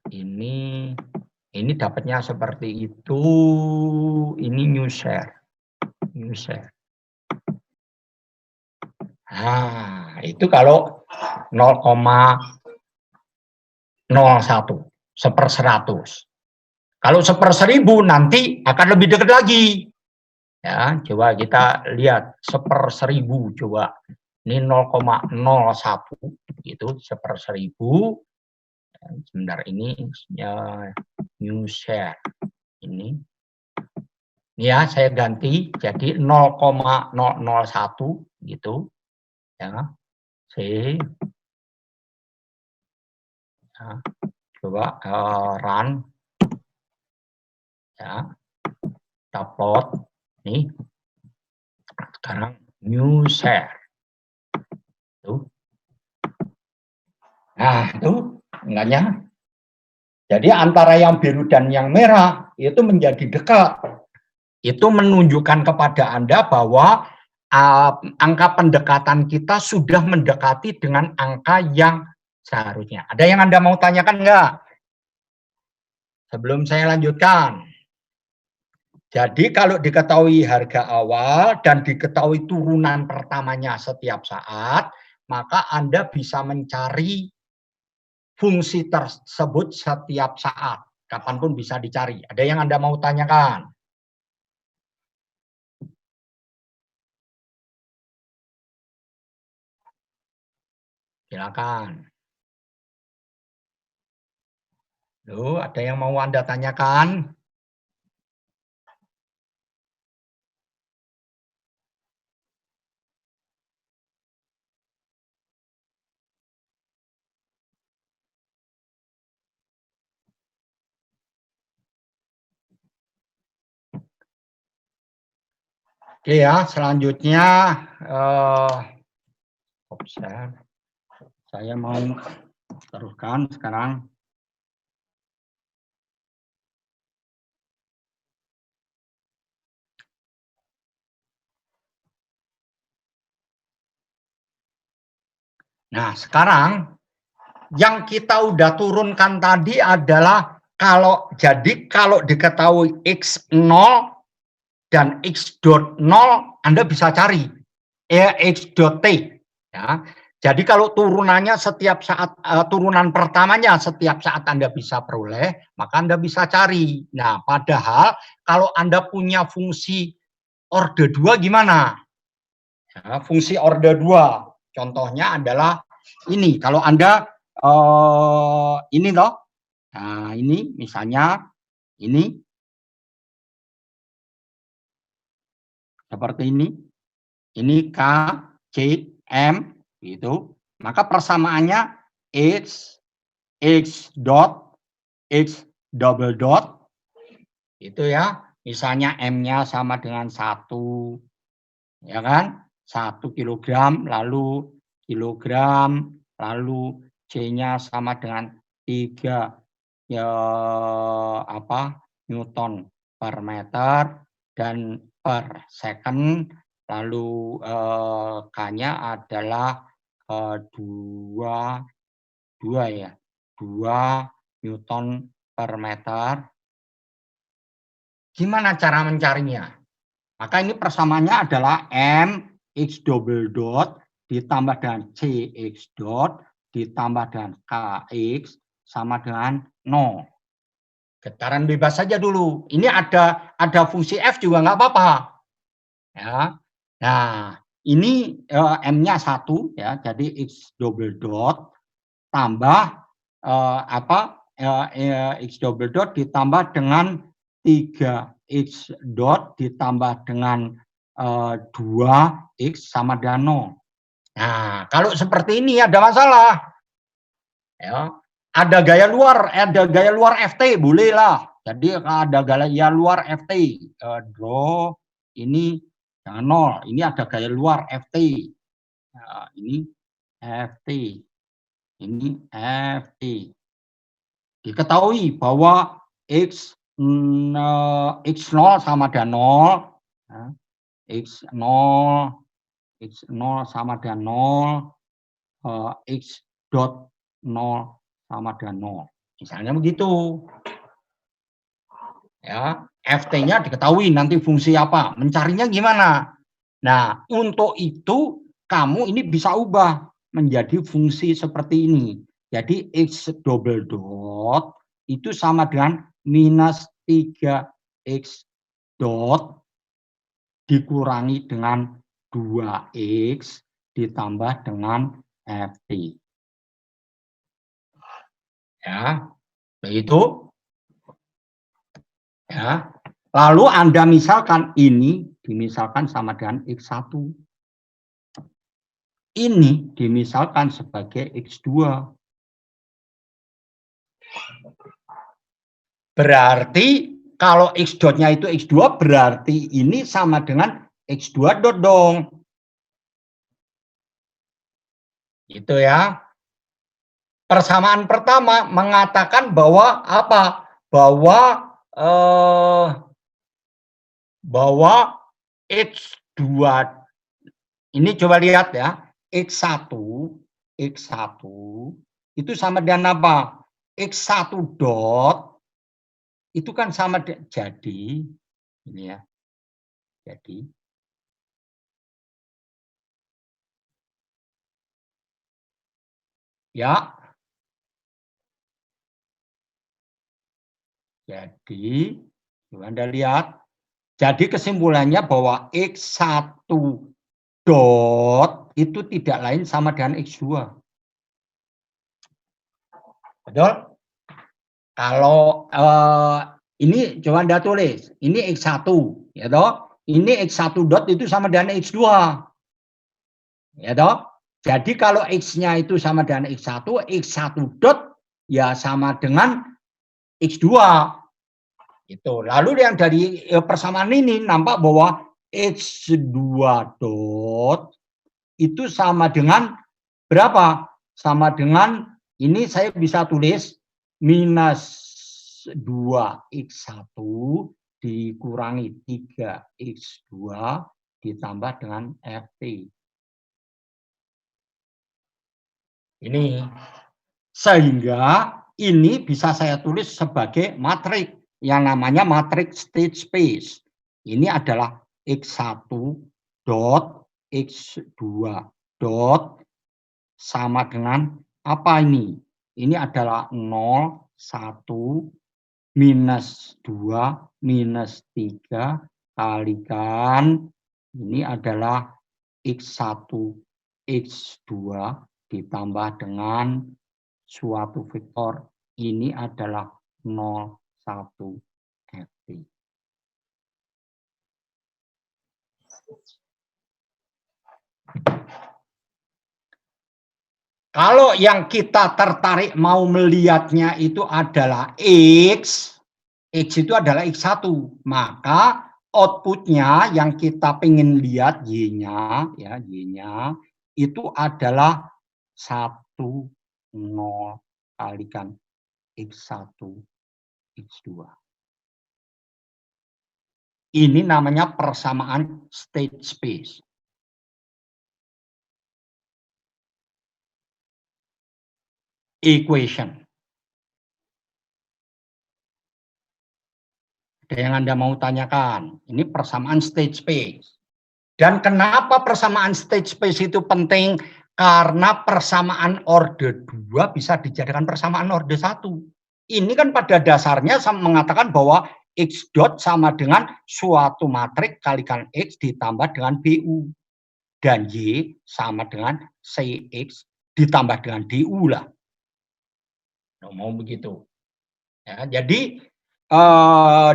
Speaker 1: Ini dapatnya seperti itu. Ini new share. Nah, itu kalau 0,01 1/100. Kalau 1/1000 nanti akan lebih dekat lagi. Ya, coba kita lihat 1/1000 coba. Ini 0,01 gitu 1/1000. Sebentar ini new share ini. Ya, saya ganti jadi 0,001 gitu. Ya. Ya, coba run. Ya. Kita plot nih. Sekarang new share. Tuh. Nah, itu enggaknya. Jadi antara yang biru dan yang merah itu menjadi dekat. Itu menunjukkan kepada Anda bahwa angka pendekatan kita sudah mendekati dengan angka yang seharusnya. Ada yang Anda mau tanyakan enggak? Sebelum saya lanjutkan. Jadi kalau diketahui harga awal dan diketahui turunan pertamanya setiap saat, maka Anda bisa mencari fungsi tersebut setiap saat. Kapanpun bisa dicari. Ada yang Anda mau tanyakan? Silakan. Loh, ada yang mau Anda tanyakan? Oke ya, selanjutnya saya mau teruskan sekarang. Nah, sekarang yang kita udah turunkan tadi adalah kalau diketahui X0 dan X.0 Anda bisa cari X.T ya. Jadi kalau turunannya setiap saat turunan pertamanya setiap saat Anda bisa peroleh, maka Anda bisa cari. Nah, padahal kalau Anda punya fungsi orde 2 gimana? Ya, fungsi orde 2 contohnya adalah ini. Kalau Anda ini loh. Nah, ini misalnya ini seperti ini. Ini K, C, M gitu. Maka persamaannya X dot, X double dot itu ya. Misalnya M-nya sama dengan 1 ya kan? 1 kilogram, lalu kilogram, lalu C-nya sama dengan 3 ya, Newton per meter dan per second, lalu K-nya adalah 2 ya, 2 Newton per meter. Gimana cara mencarinya? Maka ini persamaannya adalah M X double dot ditambah dengan C X dot ditambah dengan KX sama dengan 0. Getaran bebas saja dulu. Ini ada fungsi F juga nggak apa-apa. Ya. Nah, ini M-nya 1 ya, jadi X double dot tambah X double dot ditambah dengan 3X dot ditambah dengan 2X sama dengan 0. Nah, kalau seperti ini ada masalah. Ya, ada gaya luar FT bolehlah. Jadi ada gaya luar FT, draw ini jangan 0. Ini ada gaya luar FT. Nah, ini FT. Ini FT. Diketahui bahwa X0 sama dengan 0. X0 X0 sama dengan 0, X dot 0 sama dengan 0. Misalnya begitu. Ya, FT-nya diketahui nanti fungsi apa, mencarinya gimana. Nah, untuk itu kamu ini bisa ubah menjadi fungsi seperti ini. Jadi X double dot itu sama dengan minus 3X dot dikurangi dengan 2X ditambah dengan FT. Ya, begitu. Ya. Lalu Anda misalkan ini dimisalkan sama dengan X1. Ini dimisalkan sebagai X2. Berarti kalau X dotnya itu X2 berarti ini sama dengan X2 dot dong. Itu ya. Persamaan pertama mengatakan bahwa apa? Bahwa X2 ini coba lihat ya. X1 itu sama dengan apa? X1 dot itu kan sama jadi ini ya. Jadi ya. Jadi coba Anda lihat. Jadi kesimpulannya bahwa X1 dot itu tidak lain sama dengan X2. Betul? Kalau ini coba Anda tulis, ini X1, ya toh? Ini X1 dot itu sama dengan X2. Ya toh? Jadi kalau X-nya itu sama dengan X1, X1 dot ya sama dengan X2. Itu. Lalu yang dari persamaan ini nampak bahwa X2 dot itu sama dengan berapa? Sama dengan ini saya bisa tulis minus 2X1 dikurangi 3X2 ditambah dengan FT. Ini. Sehingga ini bisa saya tulis sebagai matriks yang namanya matriks state space. Ini adalah X1 dot X2 dot sama dengan apa ini? Ini adalah 0, 1, minus 2, minus 3 kalikan ini adalah X1, X2 ditambah dengan suatu vektor ini adalah 0, 1, FT. Kalau yang kita tertarik mau melihatnya itu adalah X itu adalah X1, maka outputnya yang kita pengen lihat Y-nya, ya Y-nya itu adalah 1, 0 kalikan X1, X2. Ini namanya persamaan state space. Equation. Ada yang Anda mau tanyakan? Ini persamaan state space. Dan kenapa persamaan state space itu penting? Karena persamaan orde 2 bisa dijadikan persamaan orde 1. Ini kan pada dasarnya mengatakan bahwa X dot sama dengan suatu matriks kalikan X ditambah dengan BU. Dan Y sama dengan CX ditambah dengan DU lah. Nah, mau begitu. Ya, jadi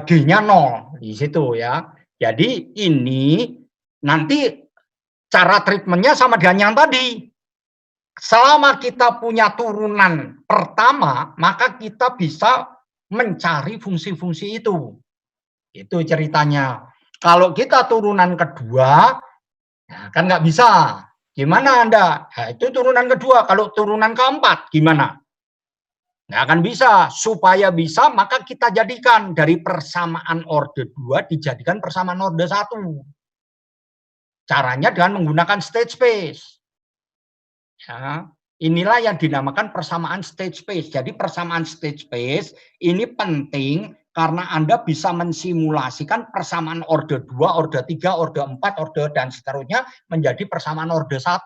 Speaker 1: D-nya 0 di situ ya. Jadi ini nanti cara treatmentnya sama dengan yang tadi. Selama kita punya turunan pertama, maka kita bisa mencari fungsi-fungsi itu. Itu ceritanya. Kalau kita turunan kedua, ya kan nggak bisa. Gimana Anda? Nah, itu turunan kedua. Kalau turunan keempat, gimana? Nggak akan bisa. Supaya bisa, maka kita jadikan dari persamaan orde 2 dijadikan persamaan orde 1. Caranya dengan menggunakan state space. Ya, inilah yang dinamakan persamaan state space. Jadi persamaan state space ini penting karena Anda bisa mensimulasikan persamaan orde 2, orde 3, orde 4, orde dan seterusnya menjadi persamaan orde 1.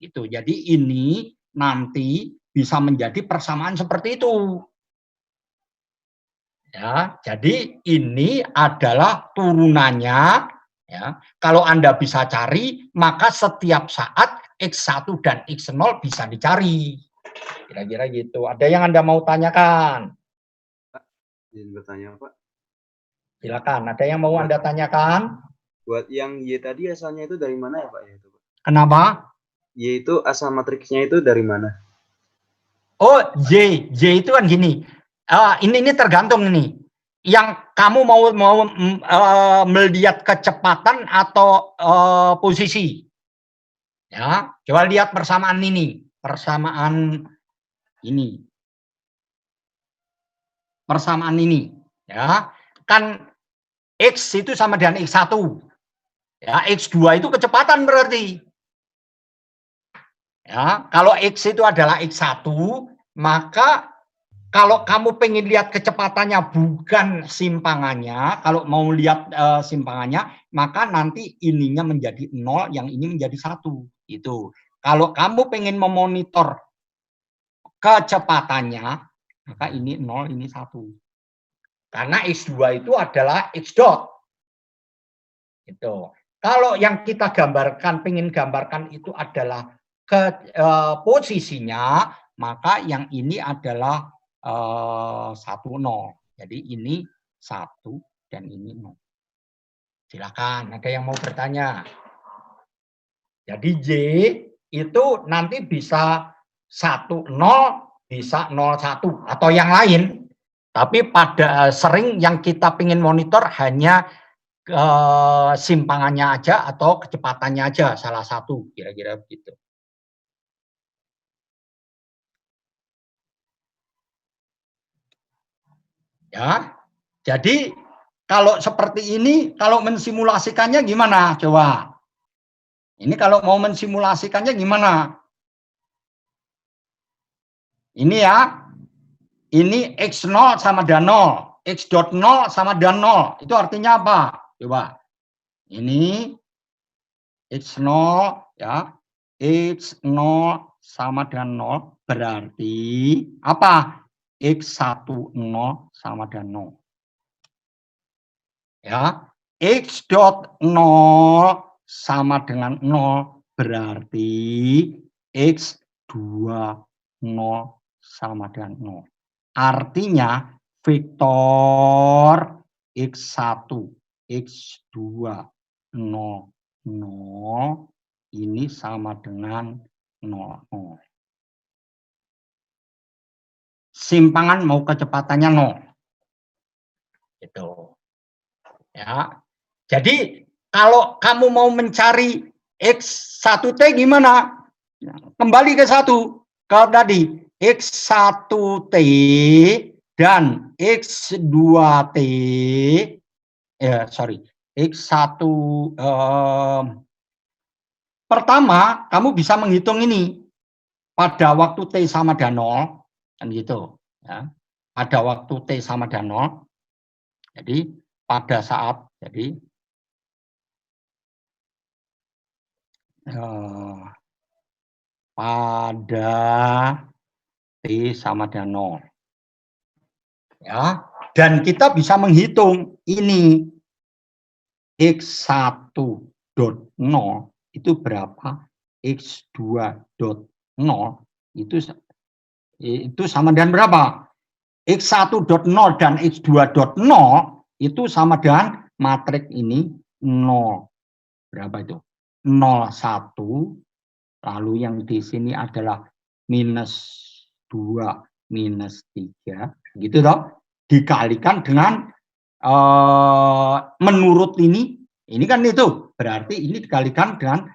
Speaker 1: Itu. Jadi ini nanti bisa menjadi persamaan seperti itu. Ya, jadi ini adalah turunannya. Ya, kalau Anda bisa cari, maka setiap saat X1 dan X0 bisa dicari. Kira-kira gitu. Ada yang Anda mau tanyakan?
Speaker 5: Izin bertanya, Pak.
Speaker 1: Silakan. Ada yang mau Anda tanyakan?
Speaker 5: Buat yang Y tadi asalnya itu dari mana ya, Pak? Ya, itu, Pak.
Speaker 1: Kenapa?
Speaker 5: Y itu asal matriksnya itu dari mana?
Speaker 1: Oh, Y itu kan gini. Ini tergantung ini. Yang kamu mau melihat kecepatan atau posisi. Ya, coba lihat persamaan ini. Persamaan ini. Persamaan ini. Ya, kan X itu sama dengan X1. Ya, X2 itu kecepatan berarti. Ya, kalau X itu adalah X1, maka kalau kamu pengen lihat kecepatannya bukan simpangannya, kalau mau lihat simpangannya, maka nanti ininya menjadi 0, yang ini menjadi 1. Itu. Kalau kamu pengen memonitor kecepatannya, maka ini 0, ini 1. Karena X2 itu adalah X dot. Itu. Kalau yang kita gambarkan, pengen gambarkan itu adalah posisinya, maka yang ini adalah 1, 0. Jadi ini 1 dan ini 0. Silakan, ada yang mau bertanya? Jadi Y itu nanti bisa 1, 0, bisa 0, 1 atau yang lain. Tapi pada sering yang kita ingin monitor hanya simpangannya aja atau kecepatannya aja, salah satu, kira-kira begitu. Ya, jadi kalau seperti ini, kalau mensimulasikannya gimana? Coba. Ini kalau mau mensimulasikannya gimana? Ini ya, ini X0 sama dengan 0, X dot 0 sama dengan 0. Itu artinya apa? Coba. Ini X0 ya, X0 sama dengan 0 berarti apa? X10 sama dengan 0. Ya, X dot 0 sama dengan 0 berarti X20 sama dengan 0. Artinya vektor X1, X2, 0, 0 ini sama dengan 0, 0. Simpangan mau kecepatannya 0. Gitu. Ya. Jadi kalau kamu mau mencari X1T gimana? Kembali ke 1. Kalau tadi X1T dan X2T X1 pertama kamu bisa menghitung ini pada waktu T sama dengan 0 kan gitu ya. Pada waktu T sama dengan 0. Jadi pada saat pada T sama dengan 0. Ya, dan kita bisa menghitung ini X1 dot 0 itu berapa, X2 dot 0 itu sama dengan berapa, X1 dot 0 dan X2 dot 0 itu sama dengan matriks ini 0. Berapa itu? 0, 1. Lalu yang di sini adalah minus 2, minus 3. Gitu toh. Dikalikan dengan menurut ini kan itu. Berarti ini dikalikan dengan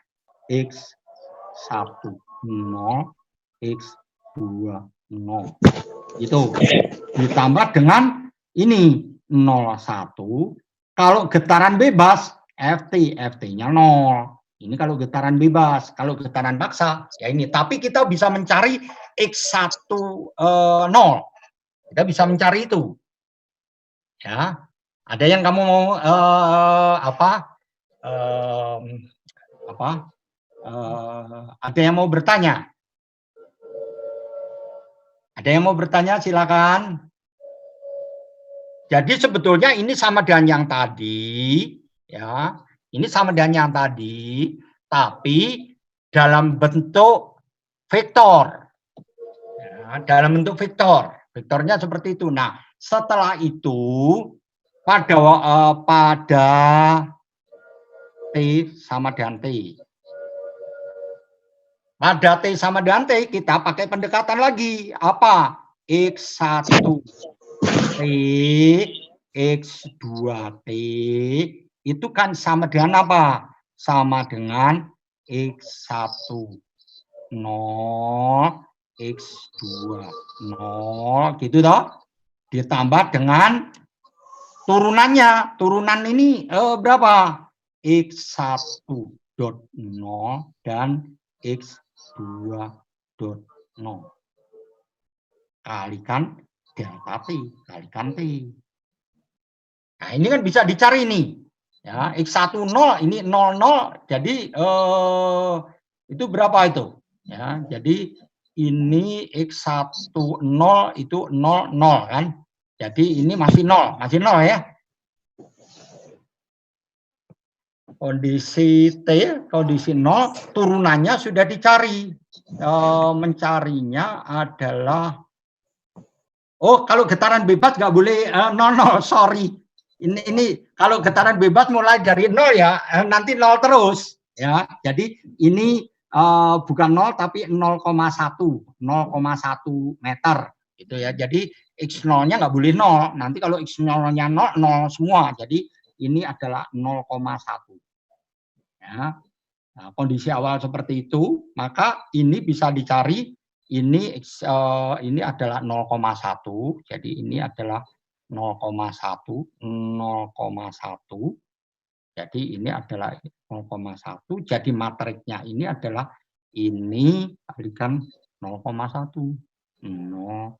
Speaker 1: X1, 0, X2, 0. Itu. Ditambah dengan ini 0, 1. Kalau getaran bebas FT-nya 0. Ini kalau getaran bebas, kalau getaran paksa ya ini. Tapi kita bisa mencari X1 0. Kita bisa mencari itu. Ya. Ada yang kamu mau ada yang mau bertanya? Ada yang mau bertanya, silakan. Jadi sebetulnya ini sama dengan yang tadi, ya. Ini sama dengan yang tadi, tapi dalam bentuk vektor. Ya, dalam bentuk vektor. Vektornya seperti itu. Nah, setelah itu pada T sama dengan T. Pada T sama dengan T, kita pakai pendekatan lagi. Apa? X1 T, X2T, itu kan sama dengan apa? Sama dengan X1 0, X2 0, gitu toh? Ditambah dengan turunannya. Turunan ini berapa? X1 dot 0 dan X2 dot 0. Kalikan delta T, kalikan T. Nah, ini kan bisa dicari nih. Ya, X1 0, ini 0, 0. Jadi itu berapa itu? Ya, jadi ini X1 0 itu 0, 0 kan? Jadi ini masih 0 ya. Kondisi T, kondisi 0, turunannya sudah dicari. Mencarinya adalah, oh, kalau getaran bebas nggak boleh 0, sorry. Ini kalau getaran bebas mulai dari 0 ya, nanti 0 terus. Ya, jadi ini bukan 0 tapi 0,1 meter. Gitu ya. Jadi X0-nya nggak boleh 0. Nanti kalau X0-nya 0, 0 semua. Jadi ini adalah 0,1. Ya. Nah, kondisi awal seperti itu, maka ini bisa dicari. Ini adalah 0,1. Jadi ini adalah 0,1. Jadi ini adalah 0,1. Jadi matriknya ini adalah ini kalikan 0,1. 0,1.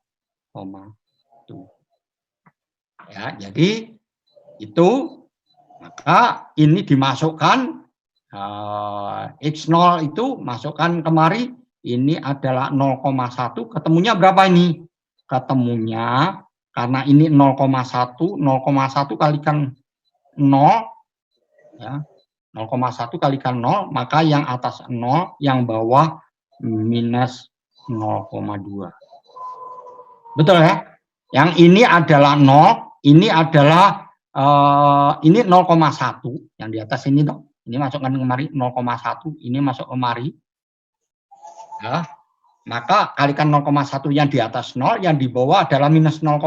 Speaker 1: Ya, jadi itu, maka ini dimasukkan X0 itu masukkan kemari, ini adalah 0,1, ketemunya berapa ini? Ketemunya karena ini 0,1, 0,1 kalikan 0 ya. 0,1 kalikan 0, maka yang atas 0, yang bawah minus 0,2. Betul ya? Yang ini adalah 0, ini adalah ini 0,1, yang di atas ini dong. Ini masukkan kemari 0,1, ini masuk kemari. Ya. Maka kalikan 0,1 yang di atas 0, yang di bawah adalah minus 0,2.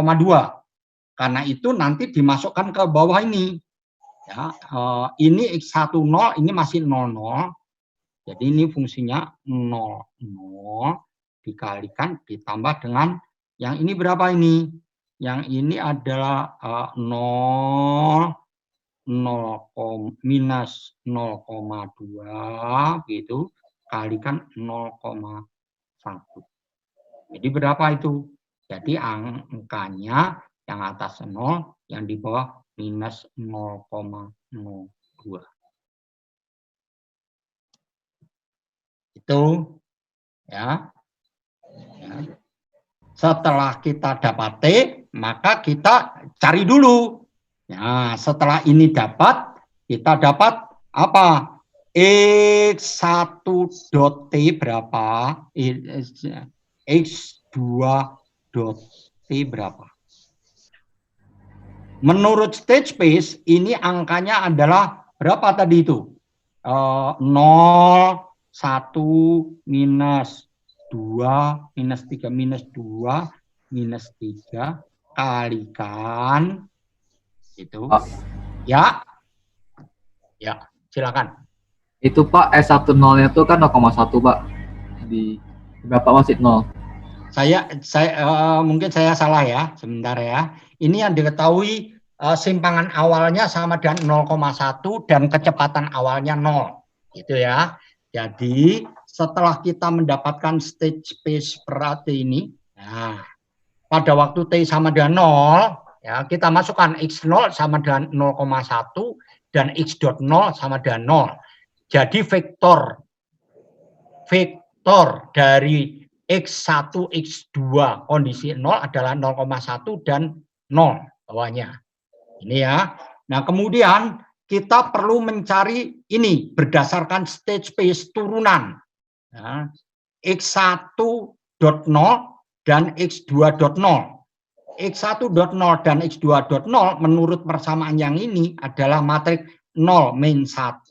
Speaker 1: Karena itu nanti dimasukkan ke bawah ini. Ya, ini X1 0, ini masih 0, 0. Jadi ini fungsinya 0, 0 dikalikan ditambah dengan yang ini berapa ini? Yang ini adalah 0, minus 0,2 gitu, kalikan 0,1. Jadi berapa itu? Jadi angkanya yang atas 0, yang di bawah minus 0,02. Itu ya. Setelah kita dapat T, maka kita cari dulu. Nah, setelah ini dapat, kita dapat apa? X1 dot T berapa? X2 dot T berapa? Menurut state space, ini angkanya adalah berapa tadi itu? 0, 1, minus 2, minus 3, minus 2, minus 3, kalikan itu. Ya, silakan.
Speaker 6: Itu Pak, S10-nya itu kan 0,1 Pak. Di berapa masih 0?
Speaker 1: Saya mungkin saya salah ya, sebentar ya. Ini yang diketahui simpangan awalnya sama dengan 0,1 dan kecepatan awalnya 0, gitu ya. Jadi setelah kita mendapatkan state space per T ini, nah, pada waktu T sama dengan 0, ya, kita masukkan X0 sama dengan 0,1 dan X dot 0 sama dengan 0. Jadi vektor dari X1, X2 kondisi 0 adalah 0,1 dan 0 bawahnya. Ini ya. Nah, kemudian kita perlu mencari ini berdasarkan state space turunan. Nah, X1.0 dan X2.0. X1.0 dan X2.0 menurut persamaan yang ini adalah matriks 0, min 1,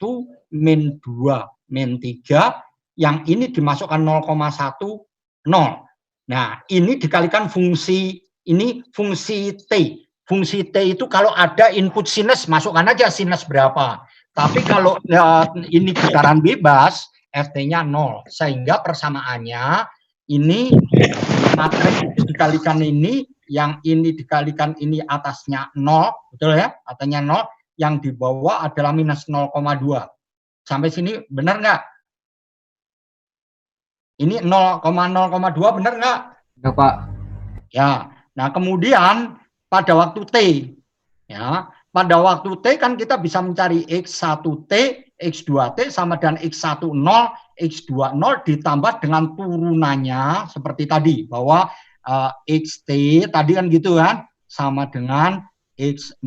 Speaker 1: min 2, min 3. Yang ini dimasukkan 0,1, 0. Nah, ini dikalikan fungsi, ini fungsi T. Fungsi T itu kalau ada input sinus, masukkan aja sinus berapa. Tapi kalau ini putaran bebas, FT-nya 0. Sehingga persamaannya ini matriks dikalikan ini, yang ini dikalikan ini atasnya 0, betul ya? Atasnya 0, yang di bawah adalah minus 0,2. Sampai sini benar nggak? Ini 0,0,2 benar nggak?
Speaker 6: Enggak, Pak.
Speaker 1: Ya. Nah, kemudian pada waktu T, ya, pada waktu T kan kita bisa mencari X1T, X2T sama dengan X10, X20 ditambah dengan turunannya seperti tadi, bahwa XT tadi kan gitu kan, sama dengan X0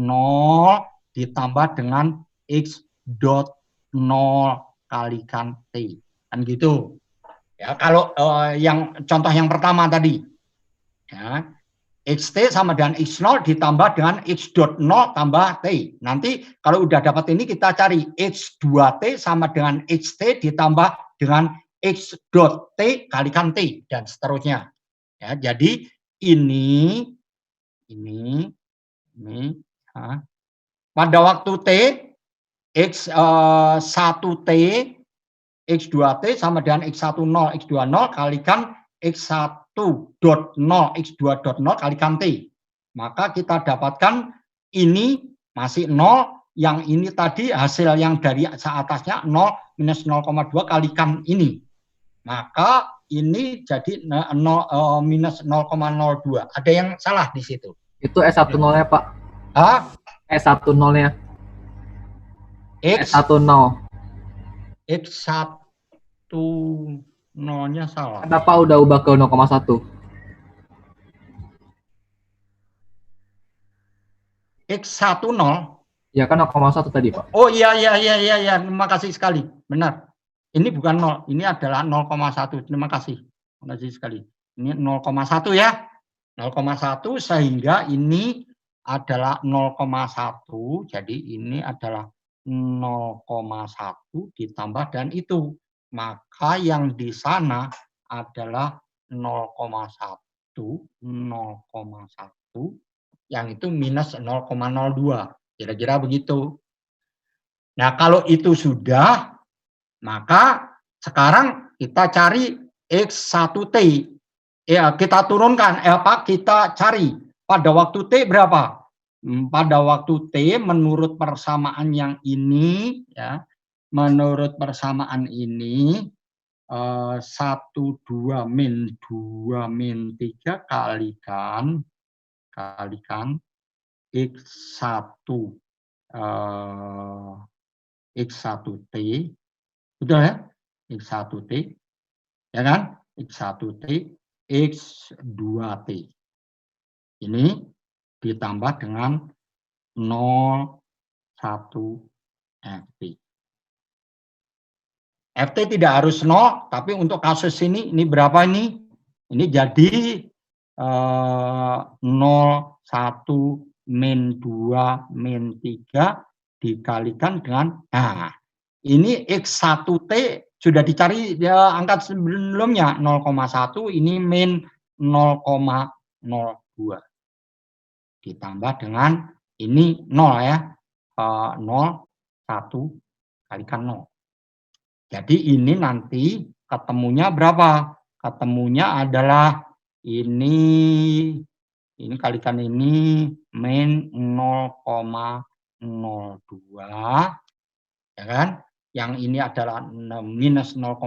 Speaker 1: ditambah dengan X.0 kalikan T. Kan gitu. Ya, kalau yang contoh yang pertama tadi, ya, XT sama dengan X0 ditambah dengan X.0 tambah T. Nanti kalau udah dapat ini kita cari X2T sama dengan XT ditambah dengan X.T kalikan T dan seterusnya. Ya, jadi ini ya. Pada waktu T X1T X2T sama dengan X10, X20 kalikan X1.0, X2.0 kalikan T. Maka kita dapatkan ini masih 0, yang ini tadi hasil yang dari atasnya 0 minus 0,2 kalikan ini. Maka ini jadi minus 0,02. Ada yang salah di situ.
Speaker 6: Itu S10-nya, Pak.
Speaker 1: Hah?
Speaker 6: S10-nya.
Speaker 1: X10. X10-nya salah.
Speaker 6: Kenapa udah ubah ke 0,1?
Speaker 1: X10.
Speaker 6: Ya kan 0,1 tadi, Pak.
Speaker 1: Oh iya, terima kasih sekali. Benar. Ini bukan 0, ini adalah 0,1. Terima kasih. Terima kasih sekali. Ini 0,1 ya. 0,1 sehingga ini adalah 0,1. Jadi ini adalah 0,1 ditambah dan itu. Maka yang di sana adalah 0,1, yang itu minus 0,02. Kira-kira begitu. Nah, kalau itu sudah, maka sekarang kita cari X1T. Ya, kita turunkan, kita cari pada waktu T berapa? Pada waktu T menurut persamaan yang ini, ya, menurut persamaan ini 1, 2, min 2, min 3 kalikan X1 X1T, betul ya? X1T, ya kan? X1T, X2T. Ini ditambah dengan 0,1 FT. FT tidak harus 0, tapi untuk kasus ini berapa ini? Ini jadi 0, 1, min 2, min 3 dikalikan dengan, nah, ini X1T sudah dicari ya, angka sebelumnya 0,1, ini min 0,02. Ditambah dengan ini 0 ya, 0, 1 kalikan 0. Jadi ini nanti ketemunya berapa? Ketemunya adalah ini Ini kalikan ini min 0,02, ya kan? Yang ini adalah minus 0,0,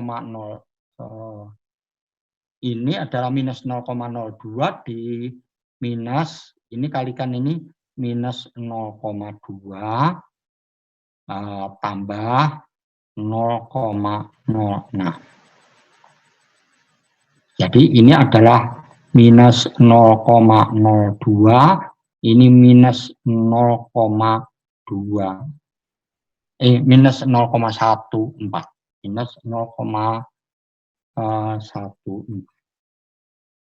Speaker 1: ini adalah minus 0,02 di minus, ini kalikan ini minus 0,2 tambah 0,06. Jadi ini adalah minus 0,02, ini minus 0,2. Minus 0,14, minus 0,14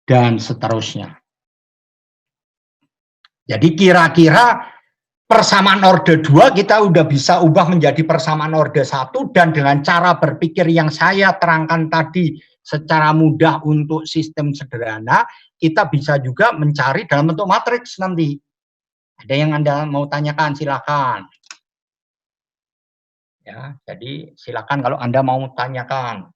Speaker 1: dan seterusnya. Jadi kira-kira persamaan orde 2 kita udah bisa ubah menjadi persamaan orde 1, dan dengan cara berpikir yang saya terangkan tadi secara mudah untuk sistem sederhana, kita bisa juga mencari dalam bentuk matriks nanti. Ada yang Anda mau tanyakan, silakan. Ya, jadi silakan kalau Anda mau tanyakan.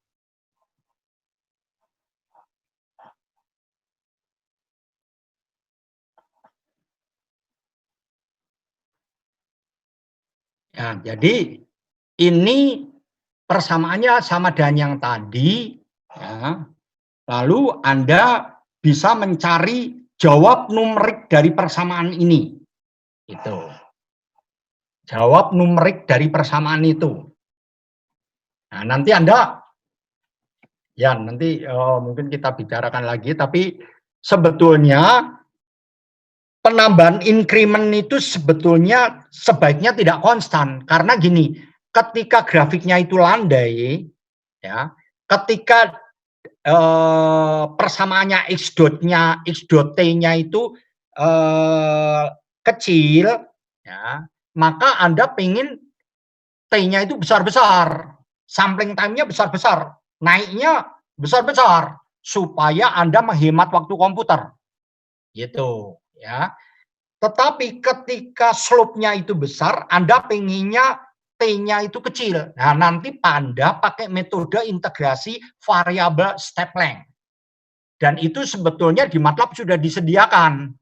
Speaker 1: Ya, jadi ini persamaannya sama dengan yang tadi, ya. Lalu Anda bisa mencari jawab numerik dari persamaan ini. Itu. Jawab numerik dari persamaan itu. Nah, nanti Anda, ya nanti mungkin kita bicarakan lagi, tapi sebetulnya penambahan increment itu sebetulnya sebaiknya tidak konstan, karena gini, ketika grafiknya itu landai, ya, ketika persamaannya x dotnya, x dot t-nya itu kecil, ya, maka Anda pengen t-nya itu besar-besar, sampling time-nya besar-besar, naiknya besar-besar, supaya Anda menghemat waktu komputer, gitu, ya. Tetapi ketika slope-nya itu besar, Anda pengennya T-nya itu kecil. Nah, nanti Anda pakai metode integrasi variabel step length. Dan itu sebetulnya di MATLAB sudah disediakan.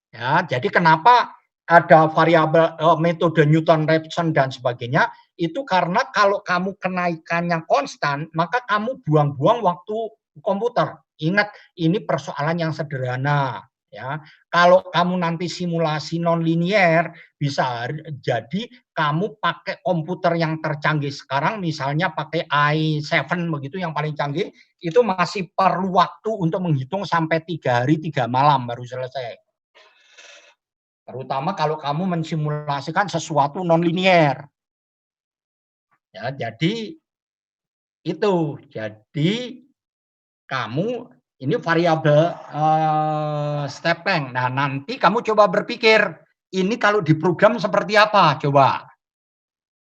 Speaker 1: Ya, jadi kenapa ada variabel metode Newton-Raphson dan sebagainya, itu karena kalau kamu kenaikannya konstan, maka kamu buang-buang waktu komputer. Ingat, ini persoalan yang sederhana. Ya, kalau kamu nanti simulasi nonlinier, bisa jadi kamu pakai komputer yang tercanggih sekarang, misalnya pakai i7 begitu yang paling canggih, itu masih perlu waktu untuk menghitung sampai 3 hari 3 malam baru selesai. Terutama kalau kamu mensimulasikan sesuatu nonlinier. Ya, jadi itu. Jadi kamu ini variabel step length. Nah, nanti kamu coba berpikir, ini kalau diprogram seperti apa? Coba.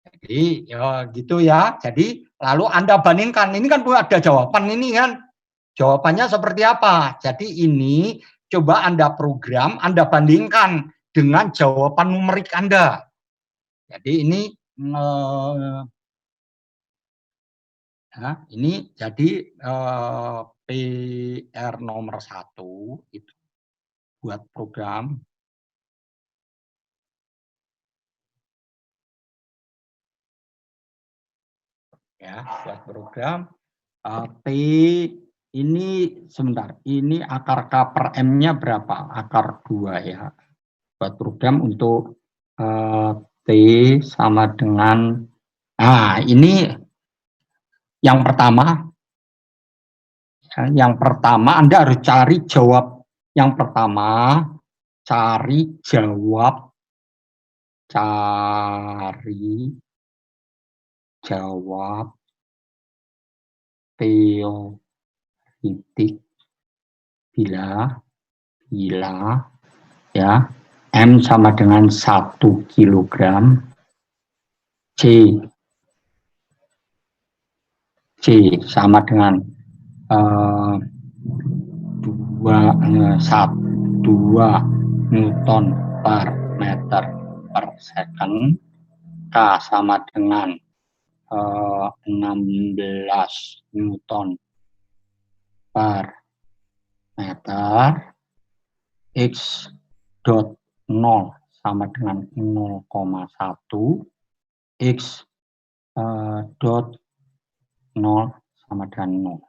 Speaker 1: Jadi, ya gitu ya. Jadi, lalu Anda bandingkan. Ini kan ada jawaban ini kan. Jawabannya seperti apa? Jadi, ini coba Anda program, Anda bandingkan dengan jawaban numerik Anda. Jadi, ini jadi PR nomor 1 itu buat program. Ya, buat program. P ini sebentar, ini akar K per M-nya berapa? Akar 2 ya. Buat program untuk T sama dengan, nah ini yang pertama. Yang pertama Anda harus cari jawab. Yang pertama cari jawab teoretik bila ya M sama dengan 1 kilogram, C sama dengan 2 Newton per meter per second, K sama dengan 16 Newton per meter, T X dot 0 sama dengan 0,1, X dot 0 sama dengan 0.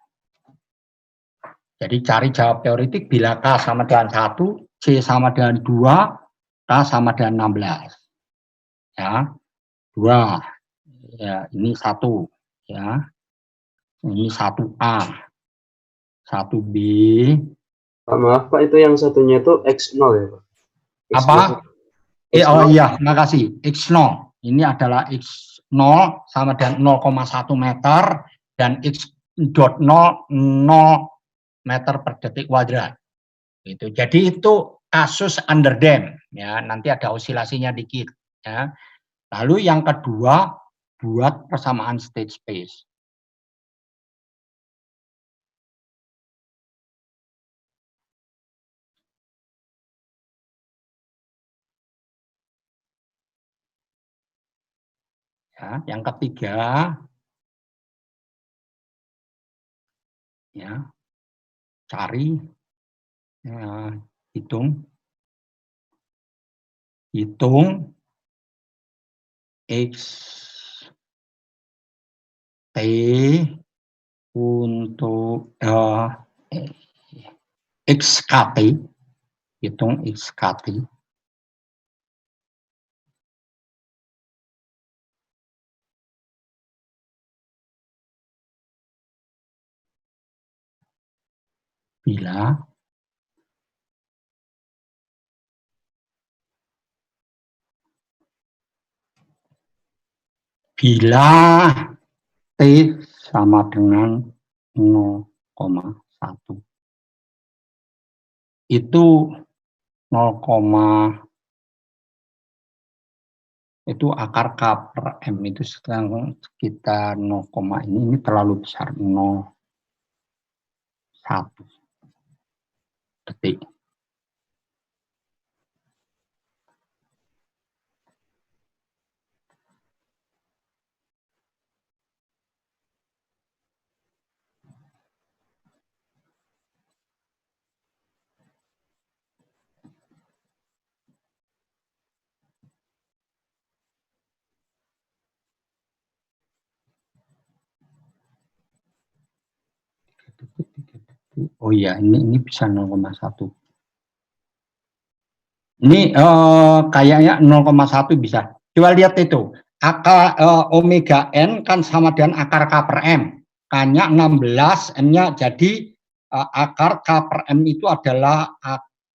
Speaker 1: Jadi cari jawab teoretik bila K sama dengan 1, C sama dengan 2, K sama dengan 16. Ya, 2. Ya, ini 1. Ya, ini 1A. 1B.
Speaker 5: Maaf Pak, itu yang satunya itu X0 ya Pak?
Speaker 1: Apa? Oh
Speaker 5: X0.
Speaker 1: iya, makasih. X0. Ini adalah X0 sama dengan 0,1 meter dan X dot 0 meter per detik kuadrat. Gitu. Jadi itu kasus under dam, ya. Nanti ada osilasinya dikit, ya. Lalu yang kedua, buat persamaan state space. Ya, yang ketiga, ya, cari, ya, hitung X T untuk XKT, hitung XKT. Bila T sama dengan 0,1. Itu 0, itu akar K per M itu sekitar 0, ini terlalu besar, 0,1 detik. Oh iya, ini bisa 0,1. Ini kayaknya 0,1 bisa. Coba lihat itu. Akar omega n kan sama dengan akar K per M. K-nya 16, M-nya jadi akar K per M itu adalah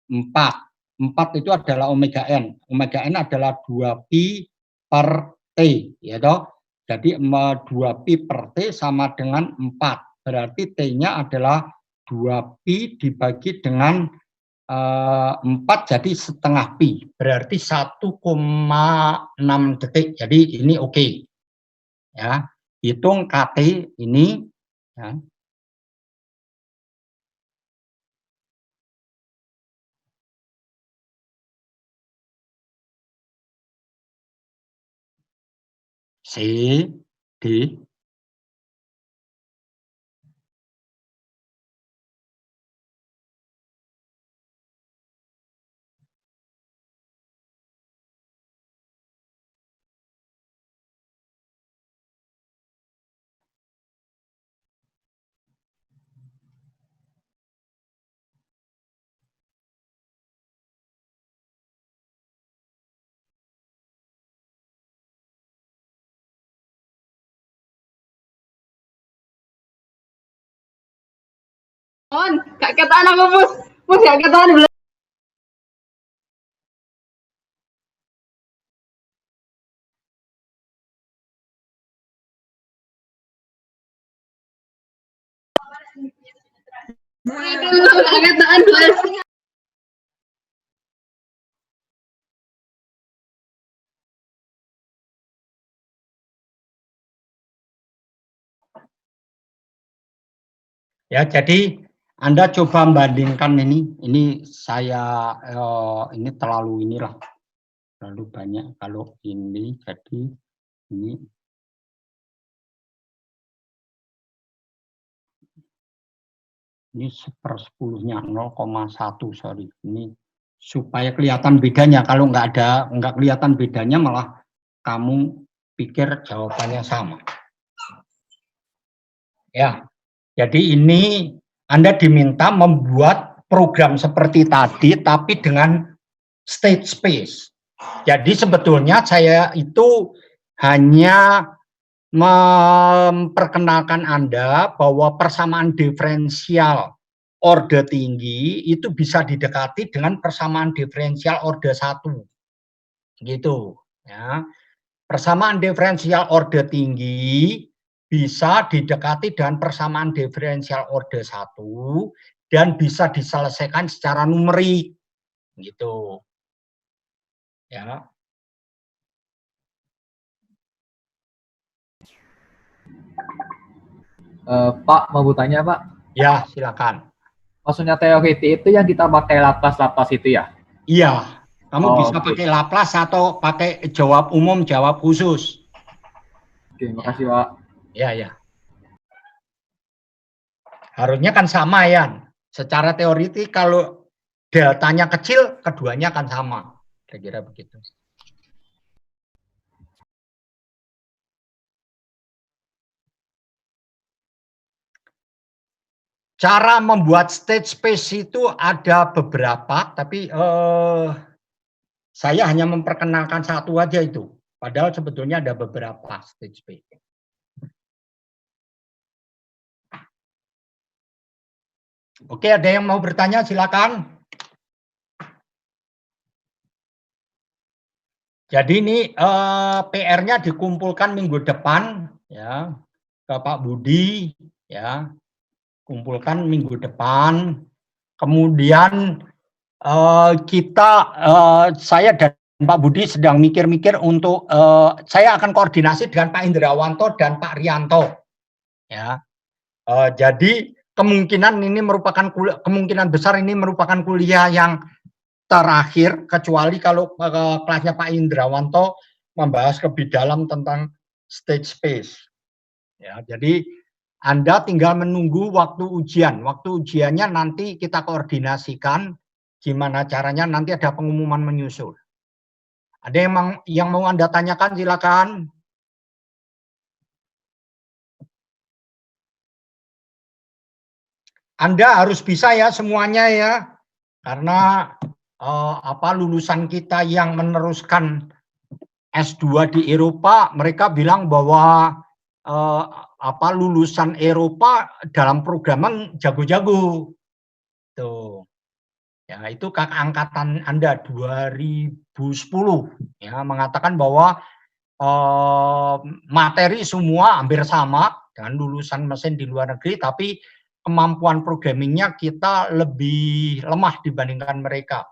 Speaker 1: 4. 4 itu adalah omega n. Omega n adalah 2pi per T, ya toh. Jadi 2pi per T sama dengan 4. Berarti T-nya adalah 2pi dibagi dengan 4 jadi setengah pi, berarti 1,6 detik. Jadi ini oke. Ya, hitung KT ini, ya. C, D,
Speaker 7: Gak ketaan apa Mus? Mus gak ketaan belum? Gak ketaan Mas.
Speaker 1: ya. Jadi Anda coba bandingkan ini saya ini terlalu inilah, terlalu banyak kalau ini. Jadi ini sepersepuluhnya 0,1, sorry, ini supaya kelihatan bedanya. Kalau nggak kelihatan bedanya, malah kamu pikir jawabannya sama. Ya, jadi ini Anda diminta membuat program seperti tadi, tapi dengan state space. Jadi sebetulnya saya itu hanya memperkenalkan Anda bahwa persamaan diferensial orde tinggi itu bisa didekati dengan persamaan diferensial orde 1. Gitu, ya. Persamaan diferensial orde tinggi bisa didekati dengan persamaan diferensial orde 1 dan bisa diselesaikan secara numerik. Gitu. Ya.
Speaker 6: Pak, mau bertanya, Pak.
Speaker 1: Ya, silakan.
Speaker 6: Maksudnya teori itu yang kita pakai Laplace itu ya?
Speaker 1: Iya, kamu bisa
Speaker 6: Oke.
Speaker 1: pakai Laplace atau pakai jawab umum, jawab khusus.
Speaker 6: Oke, makasih, Pak.
Speaker 1: Ya. Harusnya kan sama ya. Secara teoritik kalau deltanya kecil, keduanya akan sama. Kira-kira begitu. Cara membuat state space itu ada beberapa, tapi saya hanya memperkenalkan satu aja itu. Padahal sebetulnya ada beberapa state space. Oke, ada yang mau bertanya, silakan. Jadi ini PR-nya dikumpulkan minggu depan, ya, ke Pak Budi, ya, kumpulkan minggu depan. Kemudian saya dan Pak Budi sedang mikir-mikir untuk saya akan koordinasi dengan Pak Indrawanto dan Pak Rianto, ya. Jadi kemungkinan besar ini merupakan kuliah yang terakhir, kecuali kalau kelasnya Pak Indrawanto membahas lebih dalam tentang state space. Ya, jadi Anda tinggal menunggu waktu ujian. Waktu ujiannya nanti kita koordinasikan gimana caranya, nanti ada pengumuman menyusul. Ada yang mau Anda tanyakan, silakan. Anda harus bisa ya semuanya ya, karena lulusan kita yang meneruskan S2 di Eropa, mereka bilang bahwa lulusan Eropa dalam programan jago-jago. Tuh. Ya, itu kakak angkatan Anda 2010 ya, mengatakan bahwa materi semua hampir sama dengan lulusan mesin di luar negeri, tapi kemampuan programmingnya kita lebih lemah dibandingkan mereka.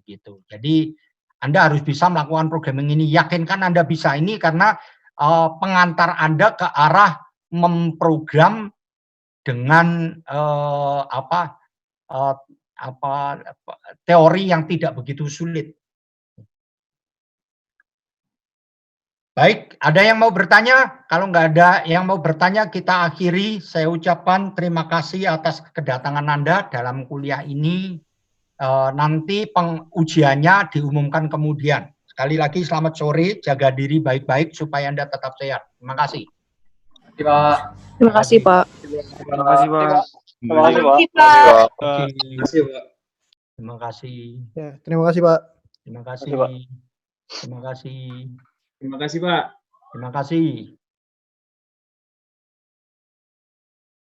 Speaker 1: Begitu. Jadi Anda harus bisa melakukan programming ini. Yakinkan Anda bisa ini karena pengantar Anda ke arah memprogram dengan teori yang tidak begitu sulit. Baik, ada yang mau bertanya? Kalau nggak ada yang mau bertanya, kita akhiri. Saya ucapkan terima kasih atas kedatangan Anda dalam kuliah ini. Nanti pengujiannya diumumkan kemudian. Sekali lagi selamat sore, jaga diri baik-baik supaya Anda tetap sehat. Terima kasih.
Speaker 6: Terima kasih, Pak.
Speaker 8: Terima kasih, Pak.
Speaker 5: Terima kasih, Pak.
Speaker 7: Terima kasih, Pak.
Speaker 1: Terima kasih.
Speaker 9: Ya, terima kasih, Pak.
Speaker 1: Terima kasih. Terima kasih.
Speaker 5: Terima kasih, Pak.
Speaker 1: Terima kasih.